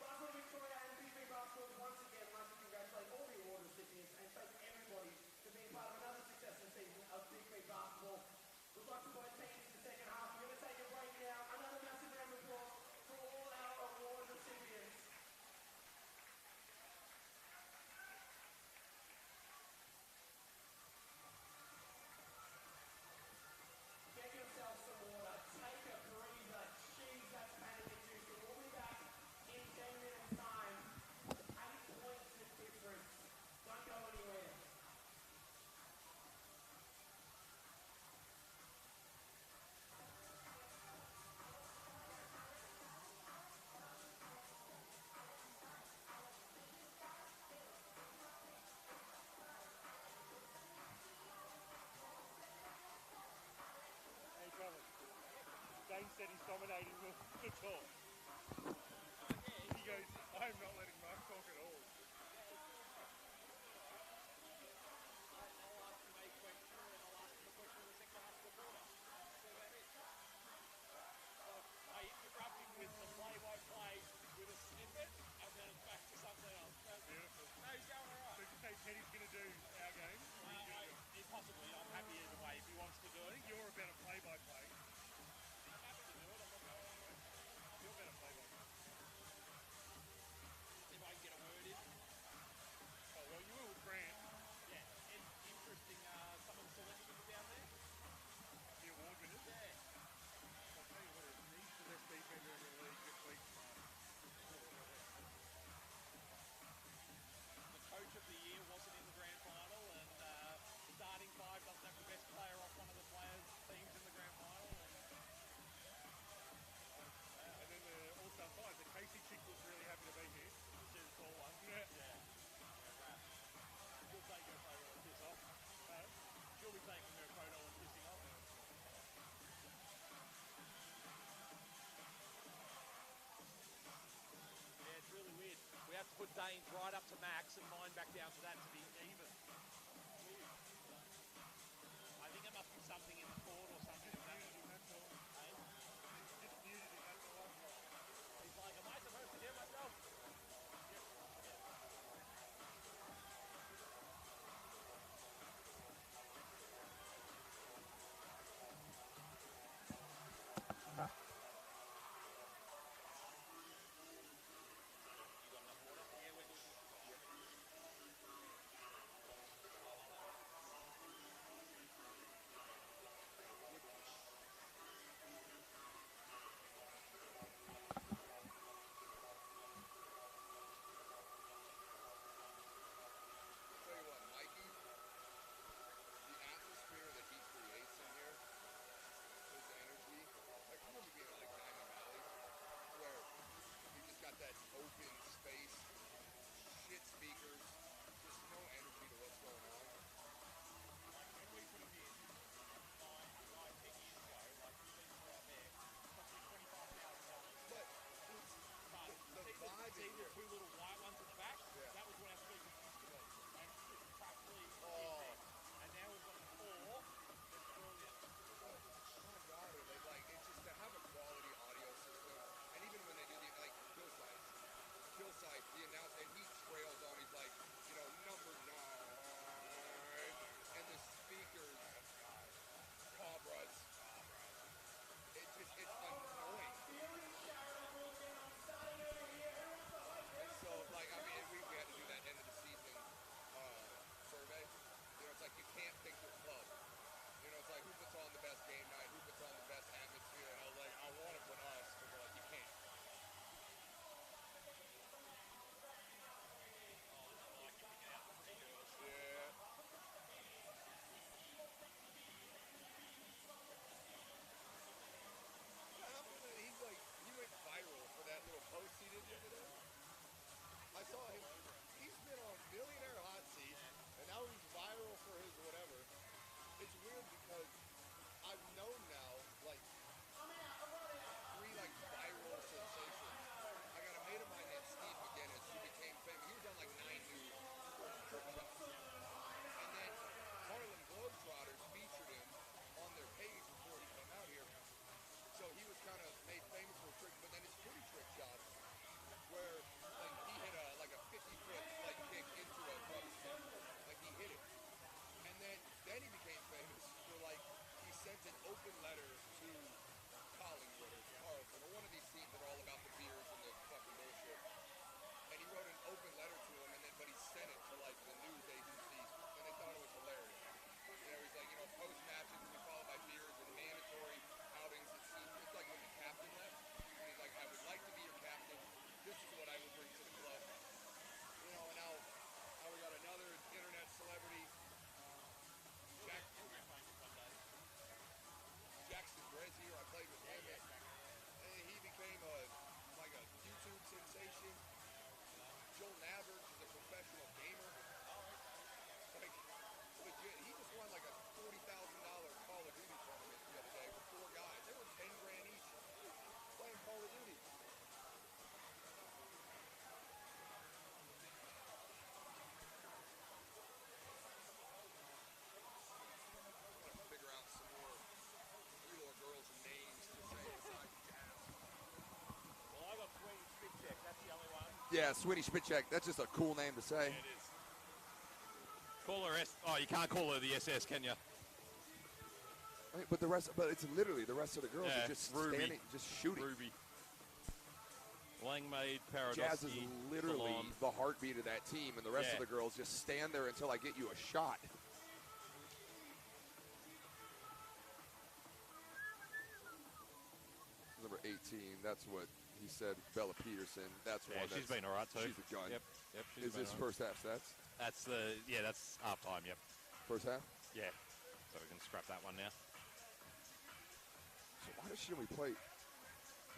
Basketball Victoria and Big B Basketball once again like to congratulate all the award recipients and thank everybody for being part of another successful season of Big B Basketball. Good luck to both teams in the second half. We're going to take a break now. Another massive round of applause for all our award recipients. Get yourself some water, take a breather, jeez, that's panic inducing. We'll be back in 10 minutes time. 8 points of difference. Don't go anywhere. Hey, Trevor. Dane said he's dominating the talk. He goes, I'm not letting Mark talk at all. I interrupt him with the play-by-play with a snippet, and then it's back to something else. Beautiful. No, he's going all So right. you say Teddy's going to do our game? Or he's gonna do it? Possibly, I'm happy either way if he wants to do I it. think you're a better play-by-play. I'm happy to do it. I'm not going You're better play-by-play. Dane's right up to max and mine back down to that to be even. I think it must be something in the cord or something. Just muted him, that's all. Hey? Just muted him, that's all. He's like, am I supposed to hear myself? Tell you what, Mikey, the atmosphere that he creates in here, his energy, like I remember being at like Diamond Valley, where he just got that open space, shit speakers, just no energy to what's going on. Like when we put him in 10 years ago, like the speakers were out there, cost me $25,000. But But the vibe see in the here. two little white ones at the back? Yeah. That was what our speakers used to be. And just practically Oh. and now we've got four. It's brilliant. My God, are they like, it's just to have a quality audio system, and even when they do the, like, Hillside, the announcer, and he trails on, he's like, you know, number 9, and the speakers, Cobras, it's annoying. And so, like, I mean, we had to do that end of the season survey. You know, it's like you can't pick your club. You know, it's like who puts on the best game night, who puts on the best atmosphere, and I was like, I want to put us, but we're like, you can't. Yeah. He's like, he went viral for that little post he did the other day. I saw him, he's been on Millionaire Hot Seat, and now he's viral for his whatever. It's weird because I've known now, like, 3, like, viral sensations. I got a mate of mine named Steve McGinnis who became famous. He was on, like, 9 News trick shots. And then Harlem Globetrotters featured him on their page before he came out here. So he was kind of made famous for trick, but then his pretty trick shots, where like he hit like a 50-foot like kick into a drum set, like he hit it, and then he became famous for like he sent an open letter to Collingwood or Carlton or one of these teams that are all about the beers and the fucking bullshit, and he wrote an open letter to him, and then but he sent it to like the news agencies, and they thought it was hilarious. You know, he's like, you know, post matches will be followed by beers and mandatory outings. It's like when the captain left. And he's like, I would like to be your captain. This is what I would bring to the club. You know, and now we got another internet celebrity, Jackson Grazier. I played with him. And he became like a YouTube sensation. Joel Navert is a professional gamer. Like, legit, he just won like a $40,000 Call of Duty tournament the other day with 4 guys. They were 10 grand each playing Call of Duty. Gotta figure out some more Keilor girls' names to say besides Jazz. Well, I got Sweeney Spit Check. That's the only one. Yeah, Sweeney Spitcheck. That's just a cool name to say. It is. Call her S. Oh, you can't call her the SS, can you? But it's literally the rest of the girls Yeah, are just Ruby. standing, just shooting. Ruby. Langmaid, Paradosky. Jazz is literally Salon. the heartbeat of that team, and the rest Yeah. of the girls just stand there until I get you a shot. Number 18, that's what he said, Bella Peterson. That's Yeah, one she's that's, been all right too. she's a gun. Yep. She's Is been this all right. first half stats? That's that's half time. Yep. First half? Yeah. So we can scrap that one now. So why does she only play?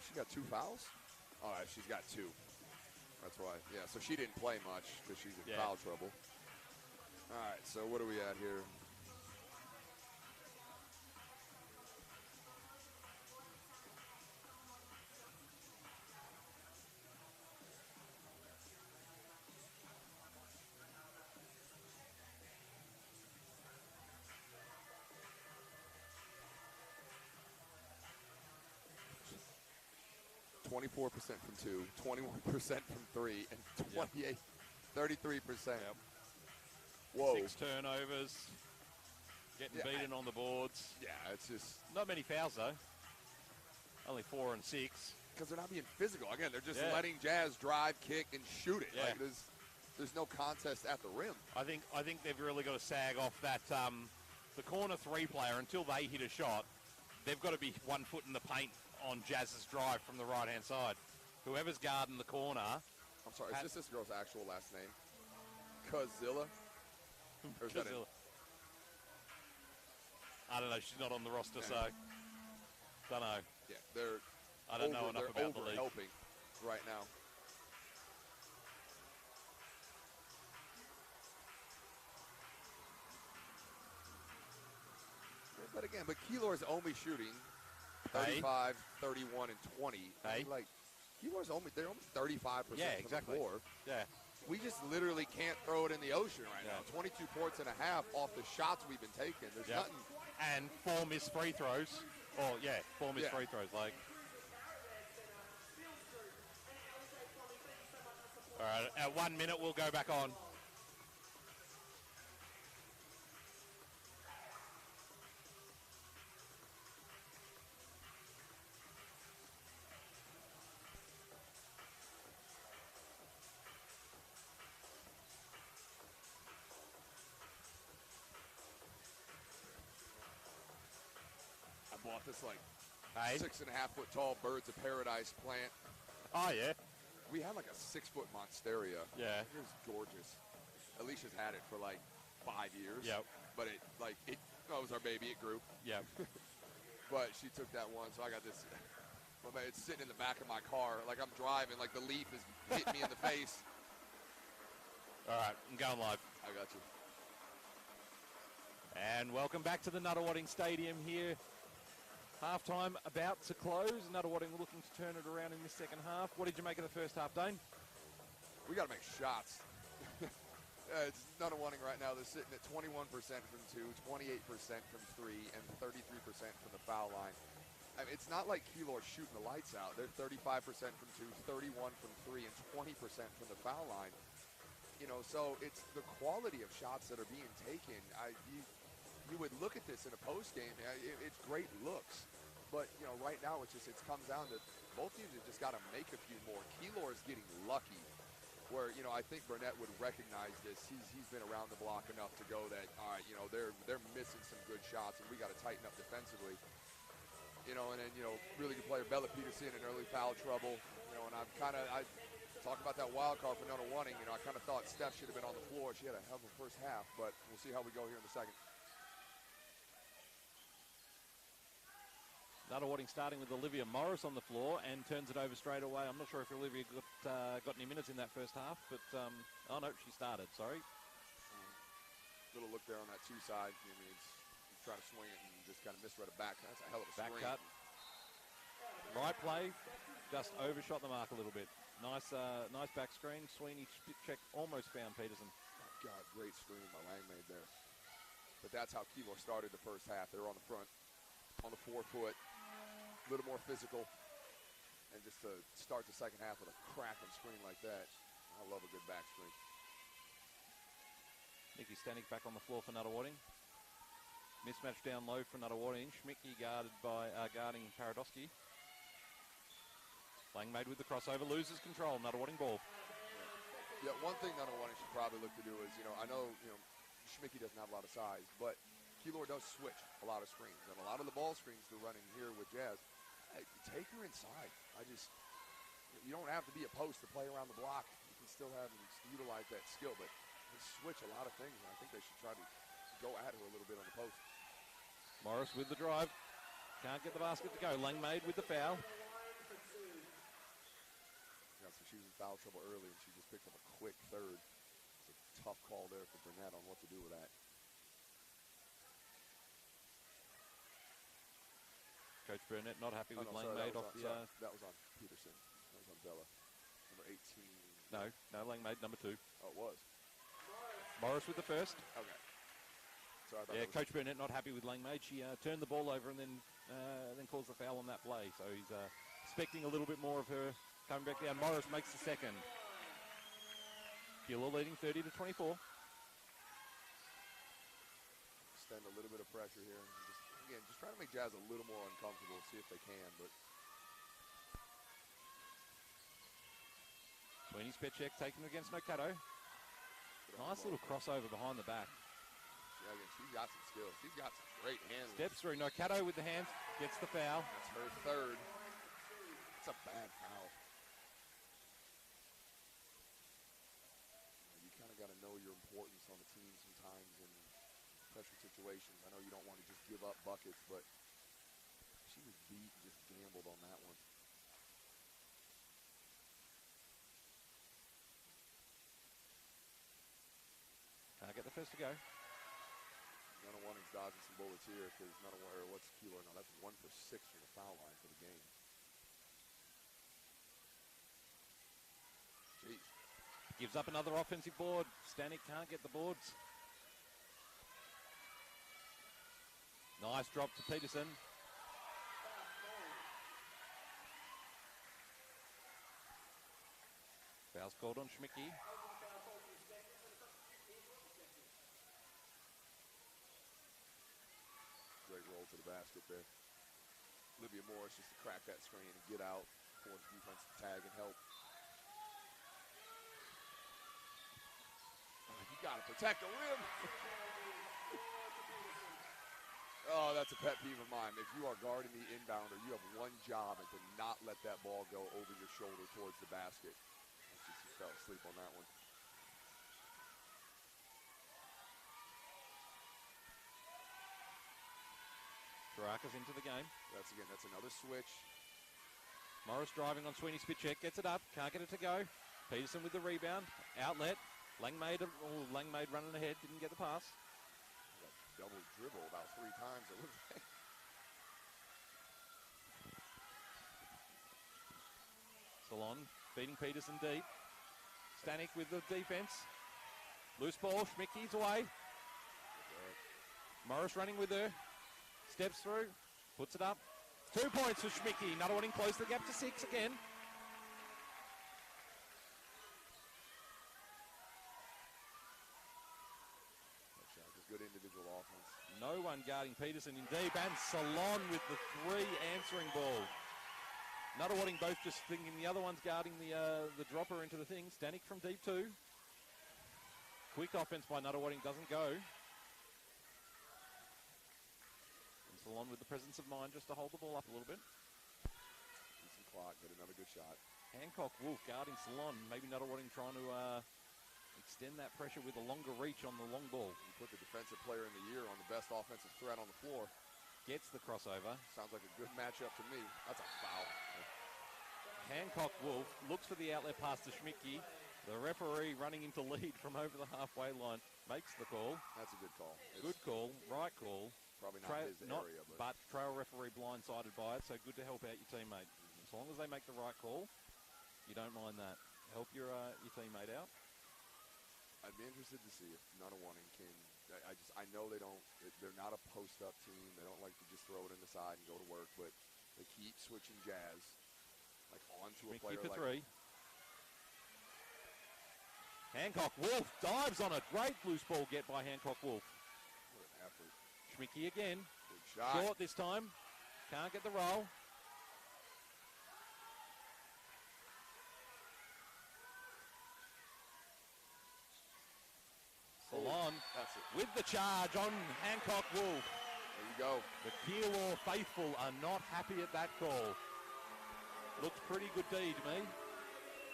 She got 2 fouls? All right, she's got 2. That's why. Yeah, so she didn't play much because she's in Yeah. foul trouble. All right, so what are we at here? 24% from 2, 21% from 3, and 33%. Yep. Whoa. 6 turnovers. Getting beaten on the boards. Yeah, it's just Not many fouls, though. Only 4 and 6. because they're not being physical. Again, they're just Yeah. letting Jazz drive, kick, and shoot it. Yeah. Like there's no contest at the rim. I think they've really got to sag off that the corner 3 player until they hit a shot. They've got to be 1 foot in the paint on Jazz's drive from the right-hand side. Whoever's guarding the corner. I'm sorry, is this girl's actual last name? Cuzilla? Or is that Cazilla. I don't know. She's not on the roster, so don't know. Yeah, they're I don't know enough about the league. helping right now. But again, Keilor's only shooting 35, 31, and 20. Hey. Like, they're almost 35% Yeah, from exactly. the floor. Yeah. We just literally can't throw it in the ocean right Yeah. now. 22 points and a half off the shots we've been taking. There's Yep. nothing. And 4 missed free throws. Oh, yeah, 4 missed Yeah. free throws. Like, all right, at 1 minute, we'll go back on. I bought this like Hey. 6.5 foot tall birds of paradise plant. Oh, yeah. We had like a 6 foot monstera. Yeah. It was gorgeous. Alicia's had it for like 5 years. Yep. But it was our baby. It grew. Yeah. But she took that one, so I got this. Well, man, it's sitting in the back of my car. Like I'm driving, like the leaf is hitting me in the face. All right, I'm going live. I got you. And welcome back to the Nunawading Stadium here. Halftime about to close. Nunawading looking to turn it around in the second half. What did you make of the first half, Dane? We got to make shots. It's Nunawading right now. They're sitting at 21% from 2, 28% from 3, and 33% from the foul line. I mean, it's not like Keilor shooting the lights out. They're 35% from 2, 31 from 3, and 20% from the foul line. You know, so it's the quality of shots that are being taken. You would look at this in a post game. It's great looks, but you know, right now it comes down to both teams have just got to make a few more. Keilor is getting lucky, where you know I think Burnett would recognize this. He's been around the block enough to go that all right, you know they're missing some good shots, and we got to tighten up defensively. You know, and then you know really good player Bella Peterson in early foul trouble. You know, and I talk about that wild card for Nunawading. You know, I kind of thought Steph should have been on the floor. She had a hell of a first half, but we'll see how we go here in the second. Nunawading starting with Olivia Morris on the floor and turns it over straight away. I'm not sure if Olivia got any minutes in that first half, but oh no, she started. Sorry. Little look there on that 2 side. I mean, he's trying to swing it and just kind of misread a back. That's a hell of a Back screen. cut. Right play, just overshot the mark a little bit. Nice back screen. Sweeney check almost found Peterson. God, great screen by Langmaid there. But that's how Keilor started the first half. They were on the front, on the 4 foot, a little more physical, and just to start the second half with a cracking screen like that. I love a good back screen. Nikki Stanek back on the floor for Nunawading. Mismatch down low for Nunawading. Schmicky guarding Paradosky. Langmaid with the crossover, loses control. Nunawading ball. Yeah, one thing Nunawading should probably look to do is, I know, Schmicky doesn't have a lot of size, but Keilor does switch a lot of screens, and a lot of the ball screens they're running here with Jazz. Hey, take her inside. You don't have to be a post to play around the block. You can still utilize that skill, but they switch a lot of things, and I think they should try to go at her a little bit on the post. Morris with the drive. Can't get the basket to go. Langmaid with the foul. Yeah, so she was in foul trouble early, and she just picked up a quick third. It's a tough call there for Burnett on what to do with that. Coach Burnett not happy with Sorry, Langmaid off the... that was on Peterson. That was on Bella. Number 18. No, Langmaid, number 2. Oh, it was. Morris with the first. Okay. So I thought Yeah, that was Coach Burnett not happy with Langmaid. She turned the ball over and then calls the foul on that play. So he's expecting a little bit more of her coming back down. Morris makes the second. Keilor leading 30-24. Extend a little bit of pressure here. Just trying to make Jazz a little more uncomfortable, see if they can. But Sweeney's pet check taken against Nokado. Nice little crossover behind the back. yeah, again, she's got some skill. She's got some great hands. Steps through. Nokado with the hands. Gets the foul. That's her third. It's a bad foul. You kind of got to know your importance on the team sometimes in pressure situations. I know you don't want to just give up buckets, but she was beat and just gambled on that one. Can't get the first to go. Nunawading's dodging some bullets here because what's Keilor? No, that's 1 for 6 from the foul line for the game. Jeez. Gives up another offensive board. Stanek can't get the boards. Nice drop to Peterson. Foul's called on Schmicke. Great roll to the basket there. Olivia Morris just to crack that screen and get out, force defense to tag and help. Oh, you got to protect the rim. Oh, that's a pet peeve of mine. If you are guarding the inbounder, you have one job, and to not let that ball go over your shoulder towards the basket. She fell asleep on that one. Baraka's into the game. That's another switch. Morris driving on Sweeney Spitcheck. Gets it up. Can't get it to go. Peterson with the rebound. Outlet. Langmaid running ahead. Didn't get the pass. Double dribble about 3 times. It looks like. Salon beating Peterson deep. Stanek with the defense. Loose ball. Schmicke's away. Morris running with her. Steps through. Puts it up. 2 points for Schmicke. Nunawading close the gap to 6 again. Good individual offense. No one guarding Peterson in deep, and Salon with the 3 answering ball. Nunawading both just thinking the other one's guarding the dropper into the thing. Stanek from deep too. Quick offense by Nunawading doesn't go. And Salon with the presence of mind just to hold the ball up a little bit. Decent clock, get another good shot. Hancock Wolf guarding Salon. Maybe Nunawading trying to extend that pressure with a longer reach on the long ball. You put the defensive player in the year on the best offensive threat on the floor. Gets the crossover. Sounds like a good matchup to me. That's a foul. Hancock Wolf looks for the outlet pass to Schmicke. The referee running into lead from over the halfway line makes the call. That's a good call. Good call, right call. Probably not his area, but trail referee blindsided by it, so good to help out your teammate. As long as they make the right call, you don't mind that. Help your teammate out. I'd be interested to see if Nunawading can. I know they're not a post-up team. They don't like to just throw it in the side and go to work, but they keep switching Jazz like onto a Mickey player for like 3. Hancock Wolf dives on it. Great loose ball get by Hancock Wolf. What an effort. Schmicke again. Big shot. Short this time. Can't get the roll. Salon with the charge on Hancock Wolf. There you go. The Keilor faithful are not happy at that call. Looks pretty good D to me.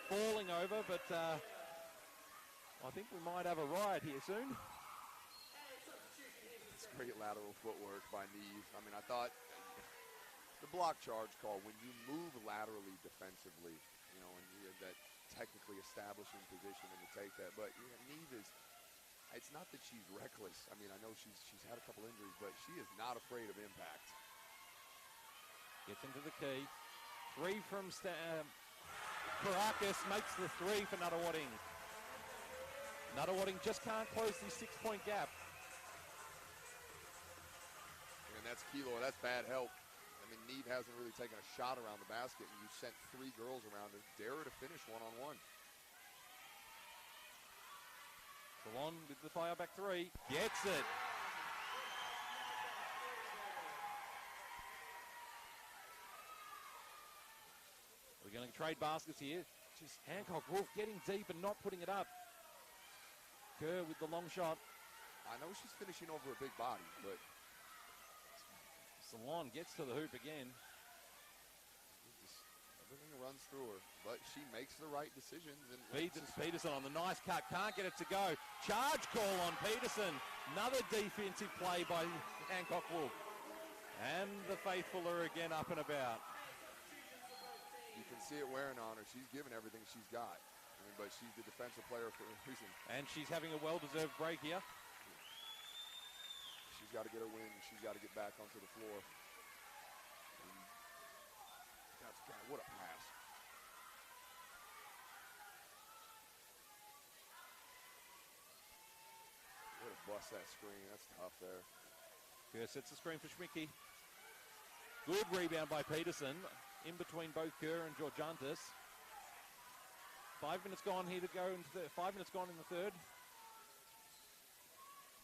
Falling over, but I think we might have a riot here soon. It's great lateral footwork by Neve. I mean, I thought the block charge call, when you move laterally defensively, you know, and you have that technically establishing position and to take that, but Neve is, it's not that she's reckless. I mean, I know she's had a couple injuries, but she is not afraid of impact. Gets into the key. 3 from Karakis makes the 3 for Nunawading. Nunawading just can't close the 6-point gap. And that's Keilor. That's bad help. I mean, Neve hasn't really taken a shot around the basket, and you sent 3 girls around her. Dare her to finish one-on-one. Salon with the fire back 3. Gets it. We're going to trade baskets here. Just Hancock Wolf getting deep and not putting it up. Kerr with the long shot. I know she's finishing over a big body, but Salon gets to the hoop again. everything runs through her. But she makes the right decisions. And Feeds it to Peterson on the nice cut. Can't get it to go. Charge call on Peterson. Another defensive play by Hancock Wolf. And the faithful are again up and about. You can see it wearing on her. She's given everything she's got. I mean, but she's the defensive player for a reason. And she's having a well-deserved break here. She's got to get her win. She's got to get back onto the floor. And that's God, what a pass. Way to bust that screen. That's tough there. Kerr sets the screen for Schmicke. Good rebound by Peterson. In between both Kerr and Georgiantis. 5 minutes gone here to go. 5 minutes gone in the third.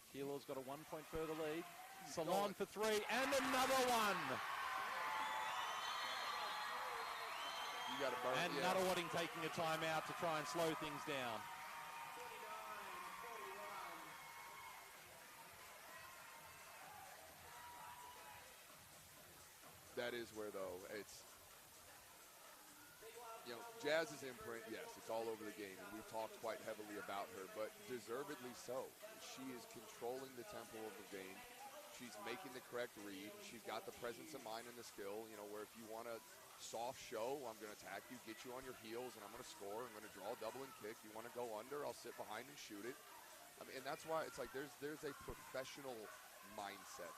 Keilor's got a 1 point further lead. Salon for 3 and another one. You got to burn. And Nunawading taking a timeout to try and slow things down. 29-41. That is where, though, it's, you know, Jazz's imprint, yes, it's all over the game, and we've talked quite heavily about her, but deservedly so. She is controlling the tempo of the game. She's making the correct read. She's got the presence of mind and the skill, you know, where if you want a soft show, I'm going to attack you, get you on your heels, and I'm going to score. I'm going to draw a double and kick. You want to go under, I'll sit behind and shoot it. I mean, and that's why it's like there's a professional mindset.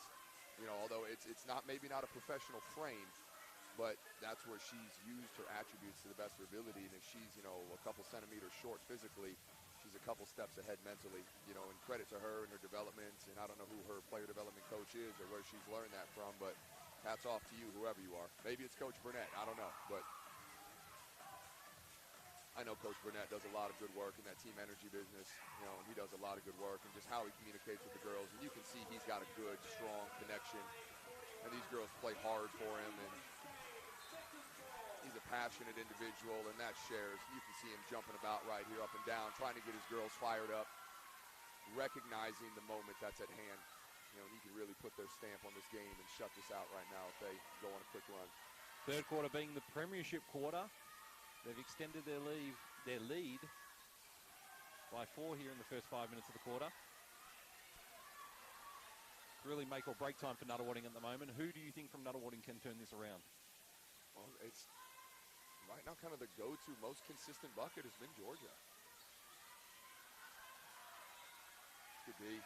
You know, although it's not, maybe not a professional frame, but that's where she's used her attributes to the best of her ability. And if she's, you know, a couple centimeters short physically, she's a couple steps ahead mentally, you know, and credit to her and her development. And I don't know who her player development coach is or where she's learned that from, but hats off to you, whoever you are. Maybe it's Coach Burnett, I don't know, but I know Coach Burnett does a lot of good work in that team energy business, you know, and he does a lot of good work, and just how he communicates with the girls, and you can see he's got a good, strong connection, and these girls play hard for him, and he's a passionate individual, and that shares. You can see him jumping about right here, up and down, trying to get his girls fired up, recognizing the moment that's at hand, you know, and he can really put their stamp on this game and shut this out right now if they go on a quick run. Third quarter being the premiership quarter. They've extended their lead by 4 here in the first 5 minutes of the quarter. Really make or break time for Nunawading at the moment. Who do you think from Nunawading can turn this around? Well, it's right now kind of the go-to, most consistent bucket has been Georgia. Could be.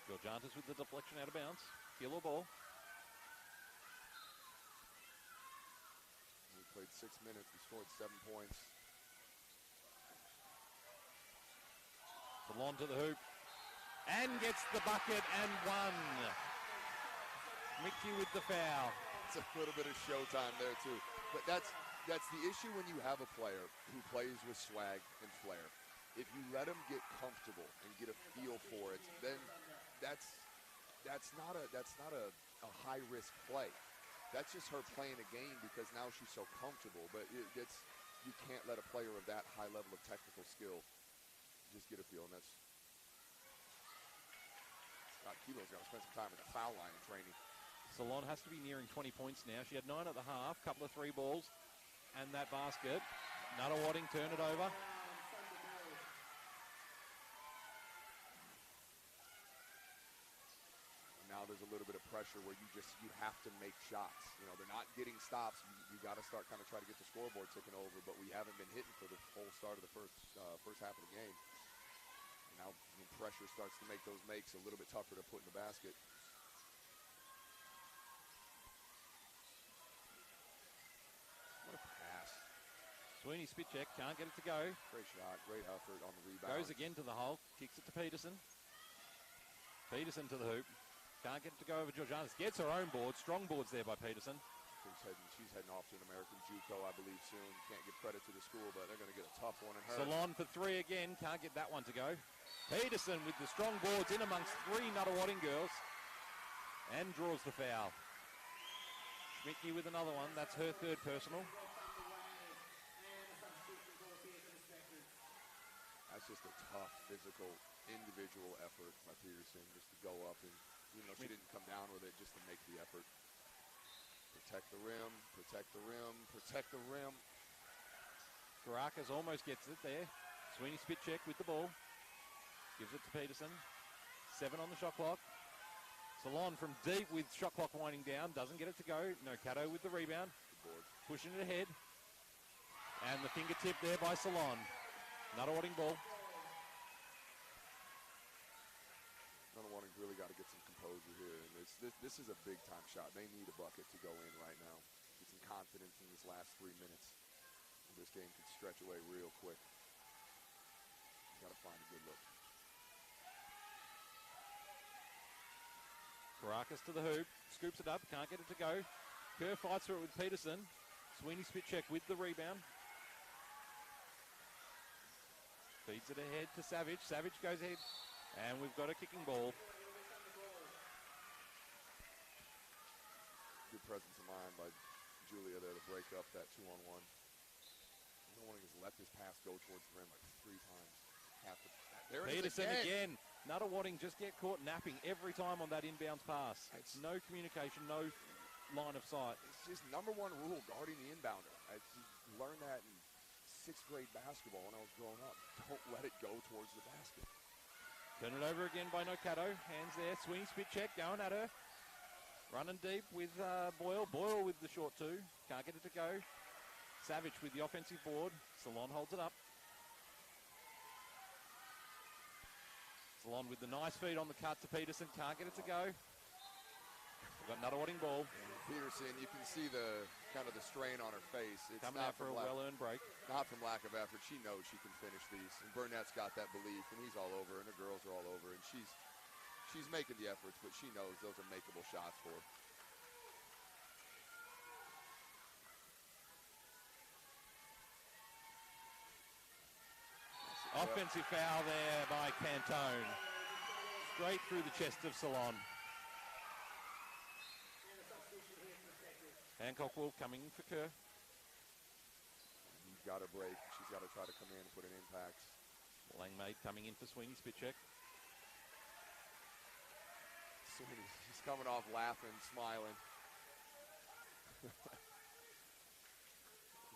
Georgiantis with the deflection out of bounds. Keilor ball. Played 6 minutes, he scored 7 points. Salon to the hoop. And gets the bucket and one. Mickey with the foul. It's a little bit of showtime there too. But that's the issue when you have a player who plays with swag and flair. If you let him get comfortable and get a feel for it, then that's not a high risk play. That's just her playing a game because now she's so comfortable. But you can't let a player of that high level of technical skill just get a feel. And that's Keilor's got to spend some time at the foul line in training. Salon has to be nearing 20 points now. She had 9 at the half, couple of 3 balls, and that basket. Nunawading turn it over. Now there's a little bit of pressure where you have to make shots. You know, they're not getting stops. You got to start kind of try to get the scoreboard ticking over, but we haven't been hitting for the whole start of the first half of the game. And now when pressure starts to make those makes a little bit tougher to put in the basket. What a pass. Sweeney spit check, can't get it to go. Great shot, great effort on the rebound. Goes again to the hole, kicks it to Peterson. Peterson to the hoop. Can't get it to go over Georgianis. Gets her own board. Strong boards there by Peterson. She's heading off to an American JUCO, I believe, soon. Can't give credit to the school, but they're going to get a tough one in her. Salon for 3 again. Can't get that one to go. Peterson with the strong boards in amongst 3 Nunawading girls. And draws the foul. Schmidtke with another one. That's her 3rd personal. That's just a tough, physical, individual effort by Peterson just to go up and, even though she didn't come down with it, just to make the effort. Protect the rim, protect the rim, protect the rim. Caracas almost gets it there. Sweeney Spitcheck with the ball. Gives it to Peterson. 7 on the shot clock. Salon from deep with shot clock winding down. Doesn't get it to go. Nocato with the rebound. Pushing it ahead. And the fingertip there by Salon. Nunawading ball. Nunawading's really got to get some composure here. And this is a big-time shot. They need a bucket to go in right now. Get some confidence in this last 3 minutes. This game could stretch away real quick. Got to find a good look. Caracas to the hoop. Scoops it up. Can't get it to go. Kerr fights for it with Peterson. Sweeney Spitcheck with the rebound. Feeds it ahead to Savage. Savage goes ahead. And we've got a kicking ball. Good presence of mind by Julia there to break up that 2-on-1. Nunawading has let this pass go towards the rim like 3 times. There it is Peterson again. Nunawading just get caught napping every time on that inbounds pass. It's no communication, no line of sight. It's just number 1 rule, guarding the inbounder. I learned that in 6th grade basketball when I was growing up. Don't let it go towards the basket. Turn it over again by Nocato. Hands there. Sweeney Spitcheck going at her. Running deep with Boyle. Boyle with the short 2. Can't get it to go. Savage with the offensive board. Salon holds it up. Salon with the nice feed on the cut to Peterson. Can't get it to go. We've got Nunawading ball. Peterson, you can see the kind of the strain on her face. It's coming not out for a from well-earned break. Not from lack of effort. She knows she can finish these. And Burnett's got that belief, and he's all over, and the girls are all over. And she's making the efforts, but she knows those are makeable shots for her. Offensive foul there by Cantone. Straight through the chest of Salon. Hancock Wolf coming for Kerr. He's got to break. She's got to try to come in and put an impact. Langmaid coming in for Sweeney Spitcheck. Sweeney, she's coming off laughing, smiling.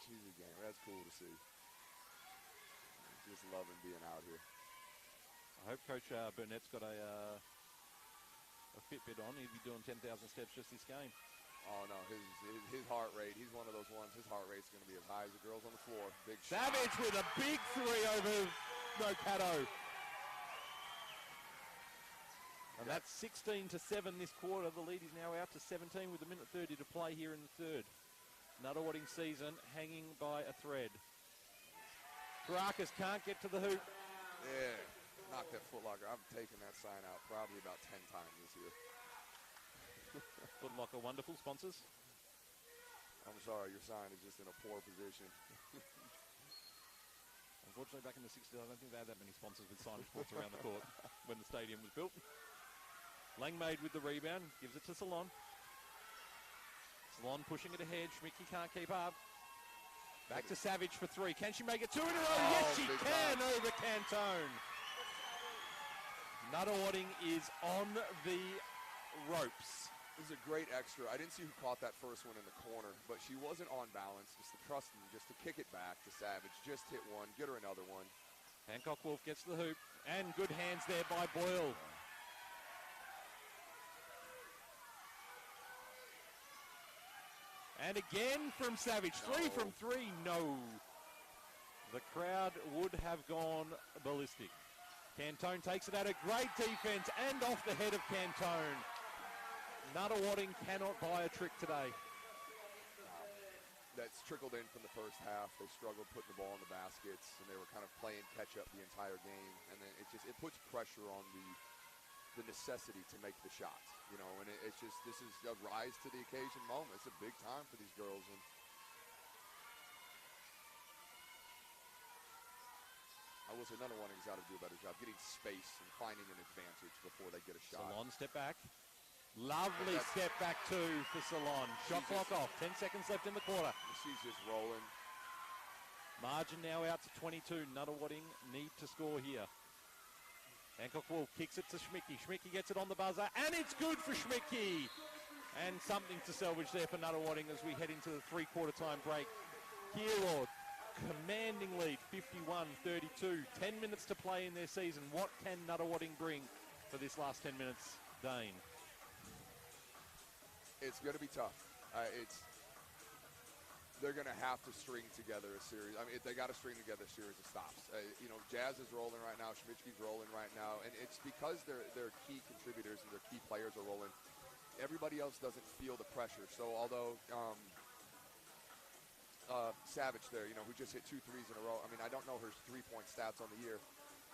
She's a gamer. That's cool to see. Just loving being out here. I hope Coach Burnett's got a Fitbit on. He'd be doing 10,000 steps just this game. Oh, no, his heart rate, he's one of those ones, his heart rate's going to be as high as the girls on the floor. Big Savage shot. with a big 3 over Nocato. And that's 16-7 this quarter. The lead is now out to 17 with 1:30 to play here in the 3rd. Nunawading season hanging by a thread. Caracas can't get to the hoop. Yeah, knock that footlocker. I've taken that sign out probably about 10 times this year. Foot Locker, wonderful sponsors. I'm sorry, your sign is just in a poor position. Unfortunately, back in the 60s, I don't think they had that many sponsors with signage boards around the court when the stadium was built. Langmaid with the rebound, gives it to Salon. Salon pushing it ahead. Schmidtke can't keep up. Back to Savage for 3. Can she make it 2 in a row? Oh, yes, she big can time. over Cantone. Nunawading is on the ropes. This is a great extra. I didn't see who caught that first one in the corner, but she wasn't on balance. Just to trust him, just to kick it back to Savage. Just hit one, get her another one. Hancock Wolf gets the hoop, and good hands there by Boyle. And again from Savage. 3 from 3, no. The crowd would have gone ballistic. Cantone takes it out. A great defense and off the head of Cantone. Nunawading cannot buy a trick today. That's trickled in from the first half. They struggled putting the ball in the baskets, and they were kind of playing catch-up the entire game. And then it puts pressure on the the necessity to make the shots, you know, and it's just, this is a rise to the occasion moment. It's a big time for these girls. And I will say Nunawading's got to do a better job getting space and finding an advantage before they get a shot. Salon step back. Lovely step back two for Salon. Shot clock off. 10 seconds left in the quarter. She's just rolling. Margin now out to 22. Nunawading need to score here. Hancock Wolf kicks it to Schmicky. Schmicky gets it on the buzzer, and it's good for Schmicky. And something to salvage there for Nunawading as we head into the three-quarter time break. Keilor, commanding lead, 51-32. 10 minutes to play in their season. What can Nunawading bring for this last 10 minutes, Dane? It's going to be tough. They're going to have to string together a series. I mean, they got to string together a series of stops. You know, Jazz is rolling right now. Schmitzky's rolling right now. And it's because their key contributors and their key players are rolling. Everybody else doesn't feel the pressure. So although Savage there, you know, who just hit 2 threes in a row. I mean, I don't know her three-point stats on the year.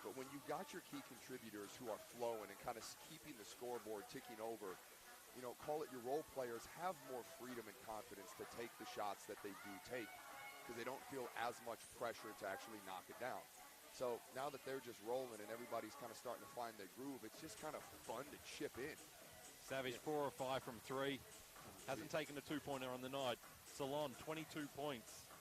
But when you got your key contributors who are flowing and kind of keeping the scoreboard ticking over, you know, call it your role players have more freedom and confidence to take the shots that they do take because they don't feel as much pressure to actually knock it down. So now that they're just rolling and everybody's kind of starting to find their groove, it's just kind of fun to chip in. Savage 4 or 5 from 3. Hasn't taken a two-pointer on the night. Salon, 22 points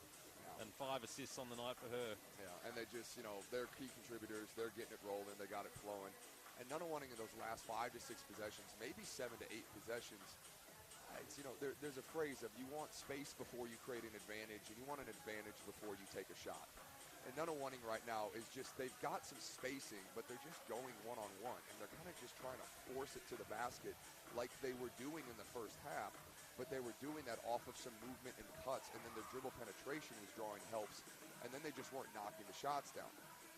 and 5 assists on the night for her. Yeah, and they just, you know, they're key contributors. They're getting it rolling. They got it flowing. And Nunawading in those last 5 to 6 possessions, maybe 7 to 8 possessions, it's, you know, there's a phrase of you want space before you create an advantage, and you want an advantage before you take a shot. And Nunawading right now is just, they've got some spacing, but they're just going one-on-one, and they're kind of just trying to force it to the basket like they were doing in the first half, but they were doing that off of some movement and cuts, and then their dribble penetration was drawing helps, and then they just weren't knocking the shots down.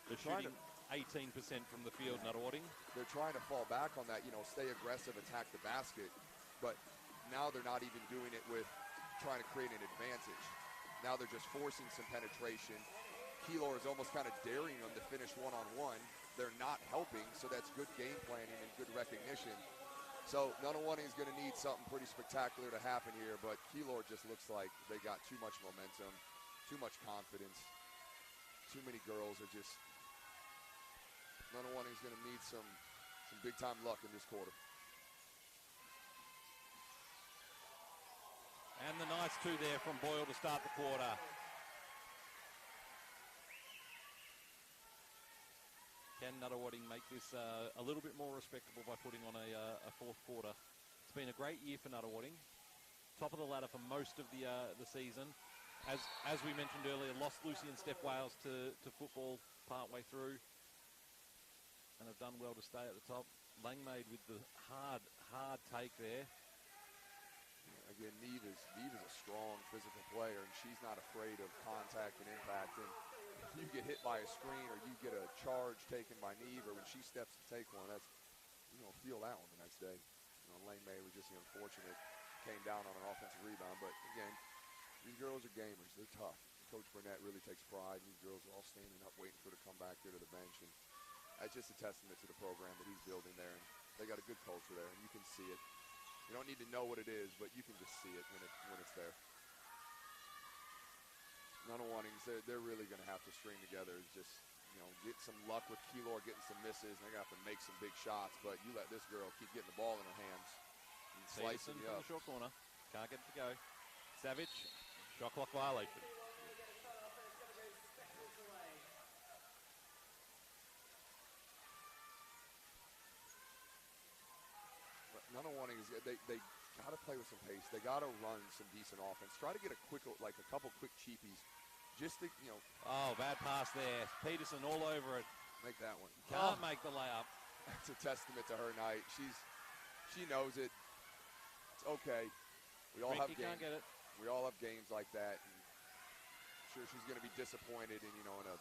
They're shooting 18% from the field, Nunawading. They're trying to fall back on that, you know, stay aggressive, attack the basket, but now they're not even doing it with trying to create an advantage. Now they're just forcing some penetration. Keilor is almost kind of daring them to finish one-on-one. They're not helping, so that's good game planning and good recognition. So Nunawading is going to need something pretty spectacular to happen here, but Keilor just looks like they got too much momentum, too much confidence. Too many girls are just, Nunawading is going to need some big-time luck in this quarter. And the nice 2 there from Boyle to start the quarter. Can Nunawading make this a little bit more respectable by putting on a fourth quarter? It's been a great year for Nunawading. Top of the ladder for most of the season. As we mentioned earlier, lost Lucy and Steph Wales to football partway through and have done well to stay at the top. Langmaid with the hard take there. Again, Neve is a strong physical player, and she's not afraid of contact and impact. And if you get hit by a screen or you get a charge taken by Neve, or when she steps to take one, that's, you know, feel that one the next day. You know, Langmaid was just the unfortunate, came down on an offensive rebound. But again, these girls are gamers. They're tough. Coach Burnett really takes pride, and these girls are all standing up waiting for her to come back here to the bench. And that's just a testament to the program that he's building there. And they got a good culture there, and you can see it. You don't need to know what it is, but you can just see it when it's there. Nunawading's, they're really going to have to string together, just, you know, get some luck with Keilor getting some misses, and they're going to have to make some big shots. But you let this girl keep getting the ball in her hands and slicing you from up. the short corner. Can't get it to go. Savage, shot clock violation. Nunawading is, they got to play with some pace. They got to run some decent offense. Try to get a couple quick cheapies, just to, you know. Oh, bad pass there. Peterson all over it. Make that one. Can't make the layup. It's a testament to her night. She knows it. It's okay. We all have games. Can't get it. We all have games like that. And I'm sure she's going to be disappointed in a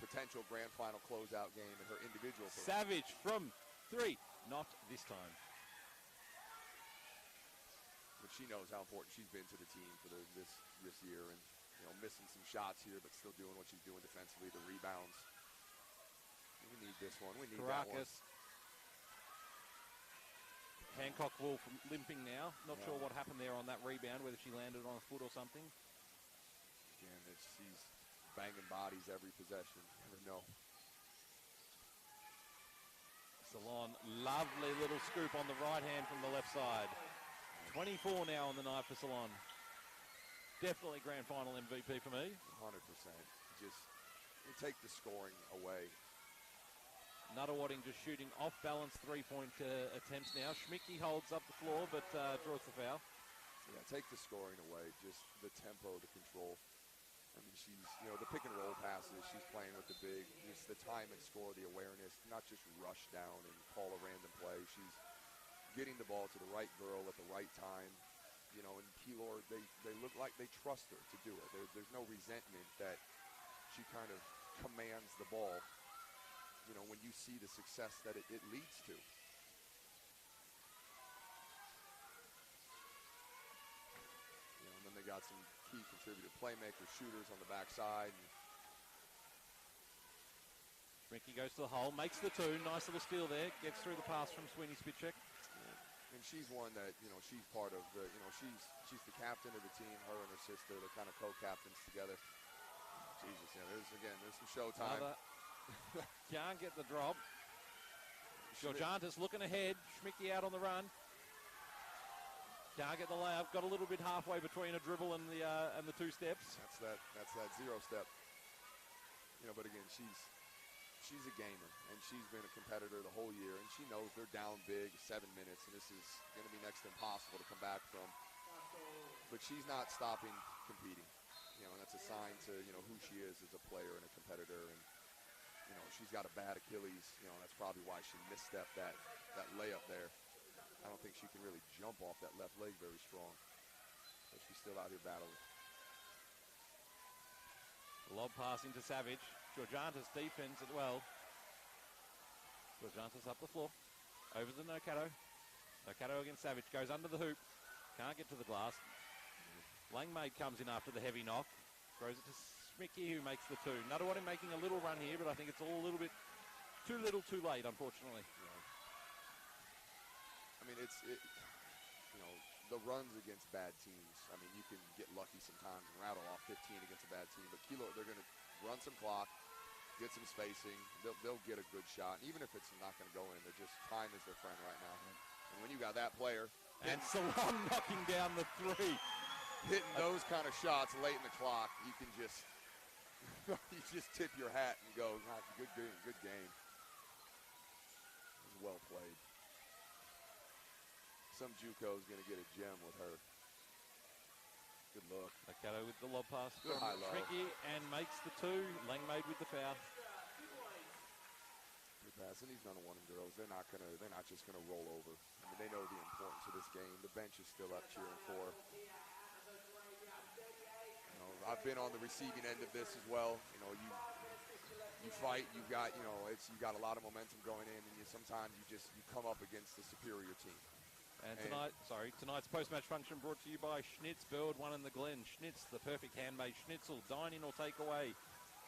potential grand final closeout game in her individual. Savage from 3. Not this time. But she knows how important she's been to the team for this year, and, you know, missing some shots here, but still doing what she's doing defensively, the rebounds. We need this one. We need that one. Hancock Wolf limping now. Not Yeah. sure what happened there on that rebound, whether she landed on a foot or something. Again, she's banging bodies every possession. You never know. Salon, lovely little scoop on the right hand from the left side. 24 now on the night for Salon. Definitely grand final MVP for me. 100%. Just you take the scoring away. Nunawading just shooting off-balance three-point attempts now. Schmicke holds up the floor, but draws the foul. Yeah, take the scoring away. Just the tempo, the control. I mean, she's, the pick and roll passes, she's playing with the big, just the time and score, the awareness, not just rush down and call a random play. She's getting the ball to the right girl at the right time. And Keilor, they look like they trust her to do it. There's no resentment that she kind of commands the ball, when you see the success that it leads to. And then they got some key contributor playmakers, shooters on the backside. Schmicke goes to the hole, makes the two. Nice little steal there. Gets through the pass from Sweeney Spitchek. And she's one that, she's part of the, she's the captain of the team, her and her sister, they're kind of co-captains together. Jesus, there's some showtime. Can't get the drop. Georgiantis looking ahead. Schmicke out on the run. Can't get the layup. Got a little bit halfway between a dribble and the two steps. That's that zero step. But again, she's a gamer, and she's been a competitor the whole year, and she knows they're down big, 7 minutes, and this is going to be next to impossible to come back from. But she's not stopping competing. And that's a sign to, who she is as a player and a competitor. And, she's got a bad Achilles. That's probably why she misstepped that layup there. I don't think she can really jump off that left leg very strong. But she's still out here battling. Lob passing to Savage. Georgiantis defense as well. Georgiantis up the floor. Over to Nocato. Nocato against Savage. Goes under the hoop. Can't get to the glass. Langmaid comes in after the heavy knock. Throws it to Schmicke, who makes the two. Nunawading making a little run here, but I think it's all a little bit too little too late, unfortunately. I mean, the runs against bad teams. I mean, you can get lucky sometimes and rattle off 15 against a bad team. But Keilor, they're going to run some clock, get some spacing. They'll get a good shot. And even if it's not going to go in, they're just time is their friend right now. And when you got that player. And Salon knocking down the three. Hitting those kind of shots late in the clock, you can just tip your hat and go, good game, good game. Well played. Some JUCO's going to get a gem with her. Good look. Nocato with the lob pass. Good high low. Schmicke and makes the two. Langmaid with the foul. Good pass. And these Nunawading girls, they're not just gonna roll over. I mean, they know the importance of this game. The bench is still up cheering for. I've been on the receiving end of this as well. You fight. You've got you got a lot of momentum going in, and sometimes you come up against the superior team. And tonight's post-match function brought to you by Schnitz, Bird One in the Glen. Schnitz, the perfect handmade schnitzel. Dine in or take away.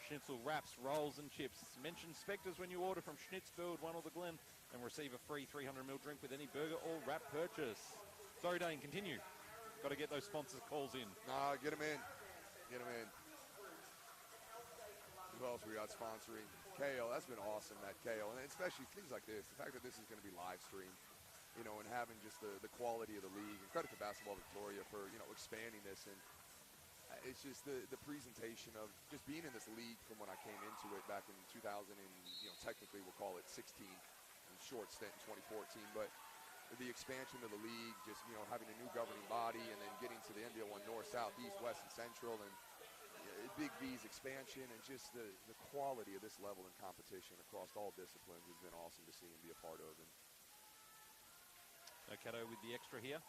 Schnitzel wraps, rolls and chips. Mention Spectres when you order from Schnitz, Bird One or the Glen and receive a free 300ml drink with any burger or wrap purchase. Sorry, Dane, continue. Got to get those sponsors calls in. Nah, get them in. Get them in. Who else we got sponsoring? KO, that's been awesome, that KO. And especially things like this, the fact that this is going to be live streamed, and having just the quality of the league. And credit to Basketball Victoria for, expanding this. And it's just the presentation of just being in this league from when I came into it back in 2000 and, technically we'll call it 16, and short stint in 2014. But the expansion of the league, just, having a new governing body and then getting to the NBL 1 North, South, East, West, and Central, and Big V's expansion, and just the quality of this level in competition across all disciplines has been awesome to see and be a part of. And Nocato with the extra here.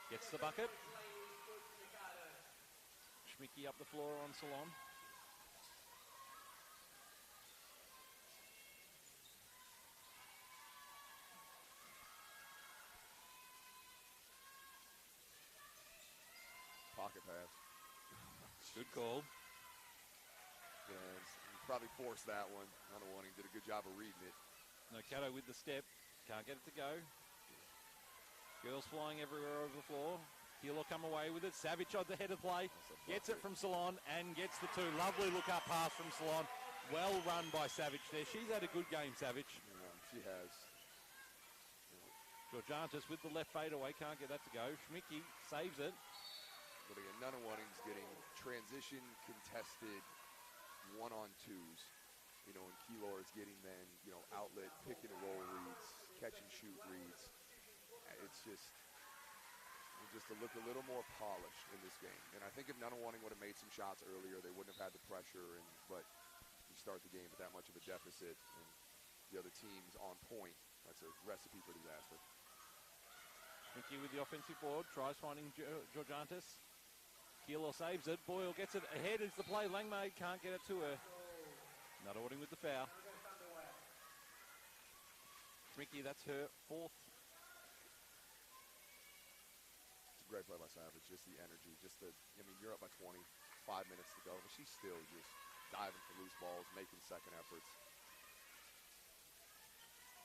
Gets the bucket. Schmicke up the floor on Salon. pocket pass. Good call. Yeah, he probably forced that one. Nunawading did a good job of reading it. Nocato with the step. Can't get it to go. Girls flying everywhere over the floor. Keilor come away with it. Savage on the head of play. Gets it from Salon and gets the two. Lovely look up pass from Salon. Well run by Savage there. She's had a good game, Savage. Yeah, she has. Georgiantis with the left fadeaway. Can't get that to go. Schmicki saves it. But again, Nunawading's getting transition contested one-on-twos. And Keilor is getting then, outlet, pick and roll reads, catch and shoot reads. It's just to look a little more polished in this game. And I think if Nunawading would have made some shots earlier, they wouldn't have had the pressure. But you start the game with that much of a deficit, and the other team's on point. That's a recipe for disaster. Mickey with the offensive board, tries finding Georgiantis. Keilor saves it. Boyle gets it ahead. Is the play. Langmaid can't get it to her. Nunawading with the foul. Mickey, that's her fourth. It's a great play by Savage. Just the energy. You're up by 20, 5 minutes to go, but she's still just diving for loose balls, making second efforts.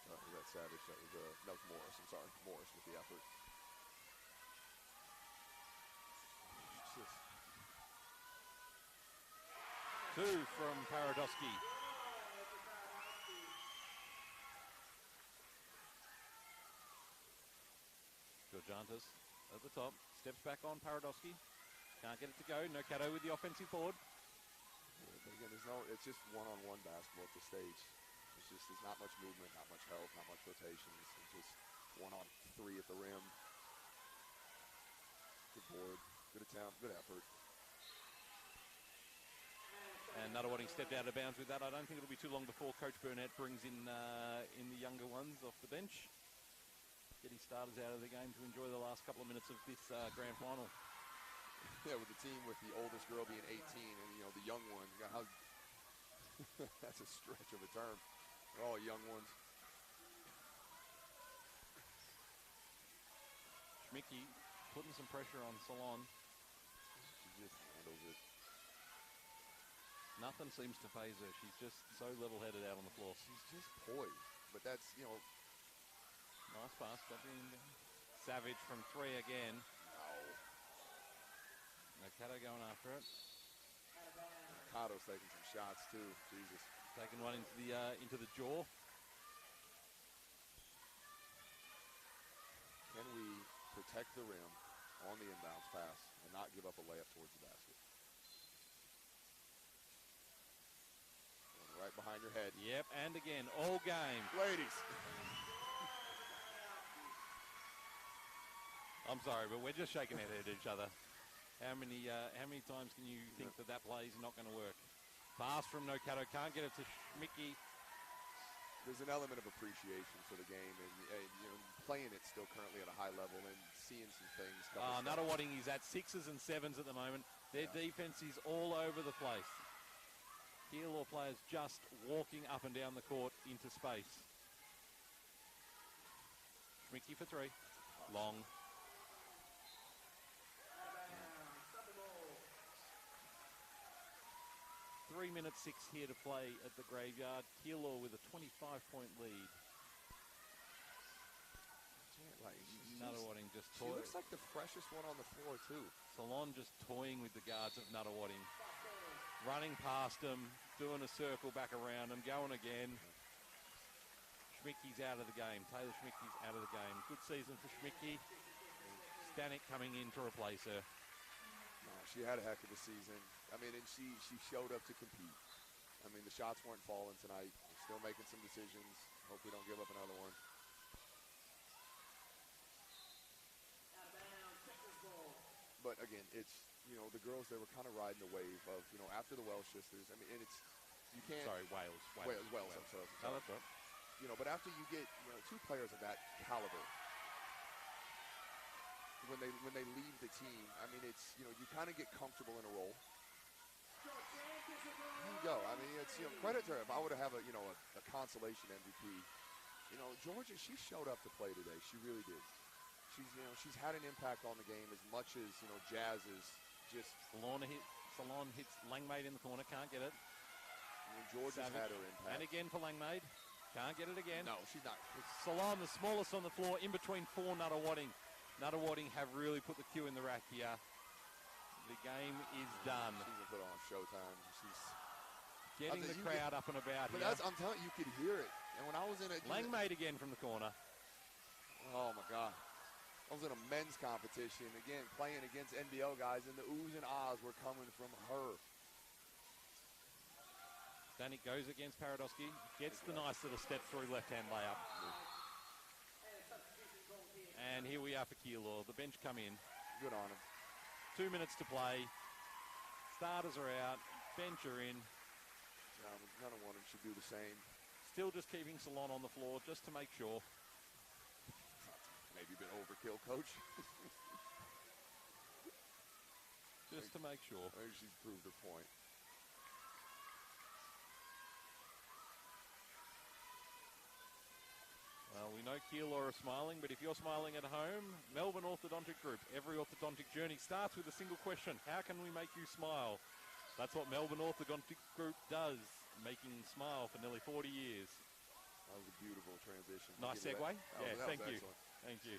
Was that Savage? That was Morris. I'm sorry. Morris with the effort. Two from Paradosky. Georgiantis at the top. Steps back on Paradosky. Can't get it to go. Nocato with the offensive board. But again, it's just one-on-one basketball at this stage. There's not much movement, not much help, not much rotations. It's just 1-on-3 at the rim. Good board, good attempt, good effort. And Nunawading stepped out of bounds with that. I don't think it'll be too long before Coach Burnett brings in the younger ones off the bench. Getting starters out of the game to enjoy the last couple of minutes of this grand final. Yeah, with the team with the oldest girl being 18 and, the young ones. That's a stretch of a term. They're all young ones. Schmicki putting some pressure on Salon. She just handles it. Nothing seems to faze her. She's just so level-headed out on the floor. She's just poised. But that's, Nice pass. Savage from three again. Nocato going after it. Cato's taking some shots too. Jesus. Taking one into the jaw. Can we protect the rim on the inbounds pass and not give up a layup towards the basket? Going right behind your head. Yep, and again, all game. Ladies. I'm sorry, but we're just shaking our head at each other. How many times can you think that play is not going to work? Pass from Nocato, can't get it to Schmicki. There's an element of appreciation for the game, and playing it still currently at a high level and seeing some things. Nunawading is at 6s and 7s at the moment. Their defense is all over the place. Keilor players just walking up and down the court into space. Schmicki for three. Long. 3 minutes 6 here to play at the Graveyard. Keilor with a 25-point lead. Nunawading just toying. She looks like the freshest one on the floor too. Salon just toying with the guards of Nunawading. Running past them, doing a circle back around them, going again. Schmicki's out of the game. Taylor Schmicki's out of the game. Good season for Schmicki. Stanek coming in to replace her. No, she had a heck of a season. And she showed up to compete. The shots weren't falling tonight. We're still making some decisions. Hope we don't give up another one. But again, it's, the girls, they were kind of riding the wave of, after the Welsh sisters. You can't. Sorry, Wales. Wales. I'm sorry. No, that's right. But after you get, two players of that caliber, when they leave the team, it's, you kind of get comfortable in a role. There you go. It's, credit to her. If I would have a consolation MVP, Georgia, she showed up to play today. She really did. She's had an impact on the game as much as, Jazz is just. Salon hits Langmaid in the corner, can't get it. Georgia's had her impact. And again for Langmaid. Can't get it again. No, she's not. Salon, the smallest on the floor, in between 4 Nunawading. Nunawading have really put the cue in the rack here. The game is done. She's going to put on Showtime. She's Getting the crowd up and about but here. I'm telling you, you could hear it. And when I was in a... Langmaid again from the corner. Oh, my God. I was in a men's competition, again, playing against NBL guys, and the oohs and ahs were coming from her. Danik goes against Paradosky. Gets the nice little step through left-hand layup. And here we are for Keilor. The bench come in. Good on him. 2 minutes to play. Starters are out. Bench are in. None of one should do the same. Still just keeping Salon on the floor just to make sure. Maybe a bit overkill, coach. Just to make sure. I think she's proved her point. Well, we know Keilor are smiling, but if you're smiling at home, Melbourne Orthodontic Group. Every orthodontic journey starts with a single question. How can we make you smile? That's what Melbourne Orthodontic Group does, making smile for nearly 40 years. That was a beautiful transition. Nice segue. Yeah, thank you. Excellent. Thank you.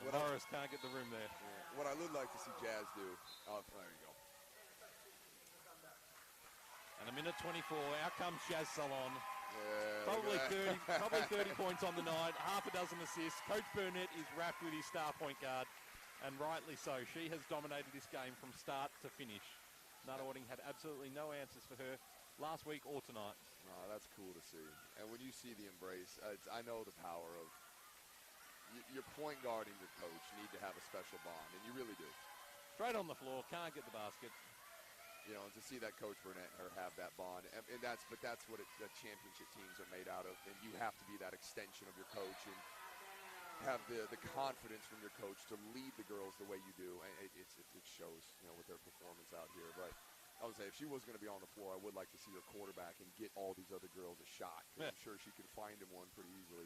What Morris can't get the room there. Yeah. What I would like to see Jazz do. Oh, there you go. And a minute 24. Out comes Jazz Salon. Yeah, Probably look at 30, that. probably 30 points on the night. Half a dozen assists. Coach Burnett is wrapped with his star point guard, and rightly so. She has dominated this game from start to finish. Nunawading had absolutely no answers for her last week or tonight. Oh, that's cool to see. And when you see the embrace, I know the power of your point guard and your coach need to have a special bond, and you really do. Straight on the floor, can't get the basket. You know, and to see that Coach Burnett and her have that bond, and that's what the championship teams are made out of, and you have to be that extension of your coach and have the confidence from your coach to lead the girls the way you do, and it shows, you know, with their performance out here. But I would say if she was going to be on the floor, I would like to see her quarterback and get all these other girls a shot. Yeah. I'm sure she could find him one pretty easily.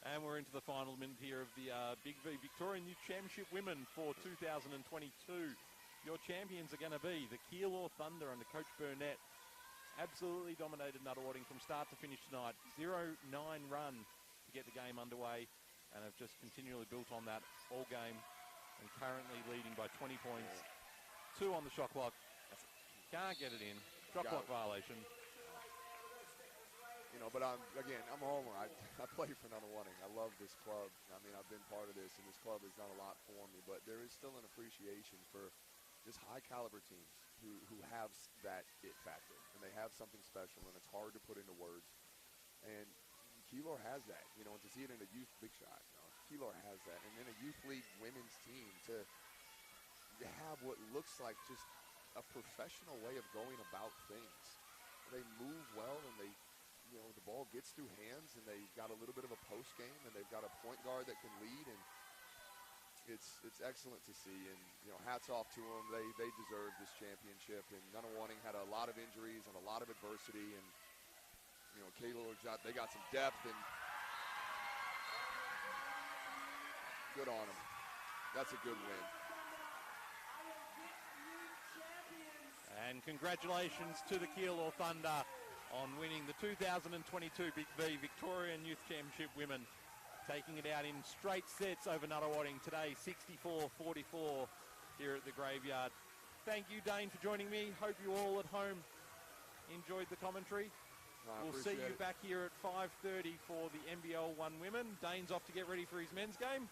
And we're into the final minute here of the Big V Victorian Youth Championship Women for 2022. Your champions are going to be the Keilor Thunder under Coach Burnett. Absolutely dominated Nunawading from start to finish tonight. 0-9 run to get the game underway, and have just continually built on that all game, and currently leading by 20 points. 2 on the shot clock. Can't get it in. Shot clock violation. You know, but I'm a homer. I play for Nunawading. I love this club. I mean, I've been part of this, and this club has done a lot for me, but there is still an appreciation for just high-caliber teams who have that it factor, and they have something special, and it's hard to put into words. And Keilor has that, you know, and to see it in a youth big shot, you know, Keilor has that. And in a youth league women's team to have what looks like just a professional way of going about things. They move well, and they, you know, the ball gets through hands, and they've got a little bit of a post game, and they've got a point guard that can lead, and it's excellent to see. And, you know, hats off to them. They deserve this championship, and Nunawading had a lot of injuries and a lot of adversity, and, you know, Keilor, they got some depth, and good on them. That's a good win. And congratulations to the Keilor Thunder on winning the 2022 Big V Victorian Youth Championship Women, taking it out in straight sets over Nunawading today, 64-44 here at the Graveyard. Thank you, Dane, for joining me. Hope you all at home enjoyed the commentary. We'll see you back here at 5:30 for the NBL 1 Women. Dane's off to get ready for his men's game.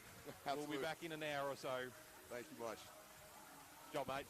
We'll be back in an hour or so. Thank you much. Job, mate.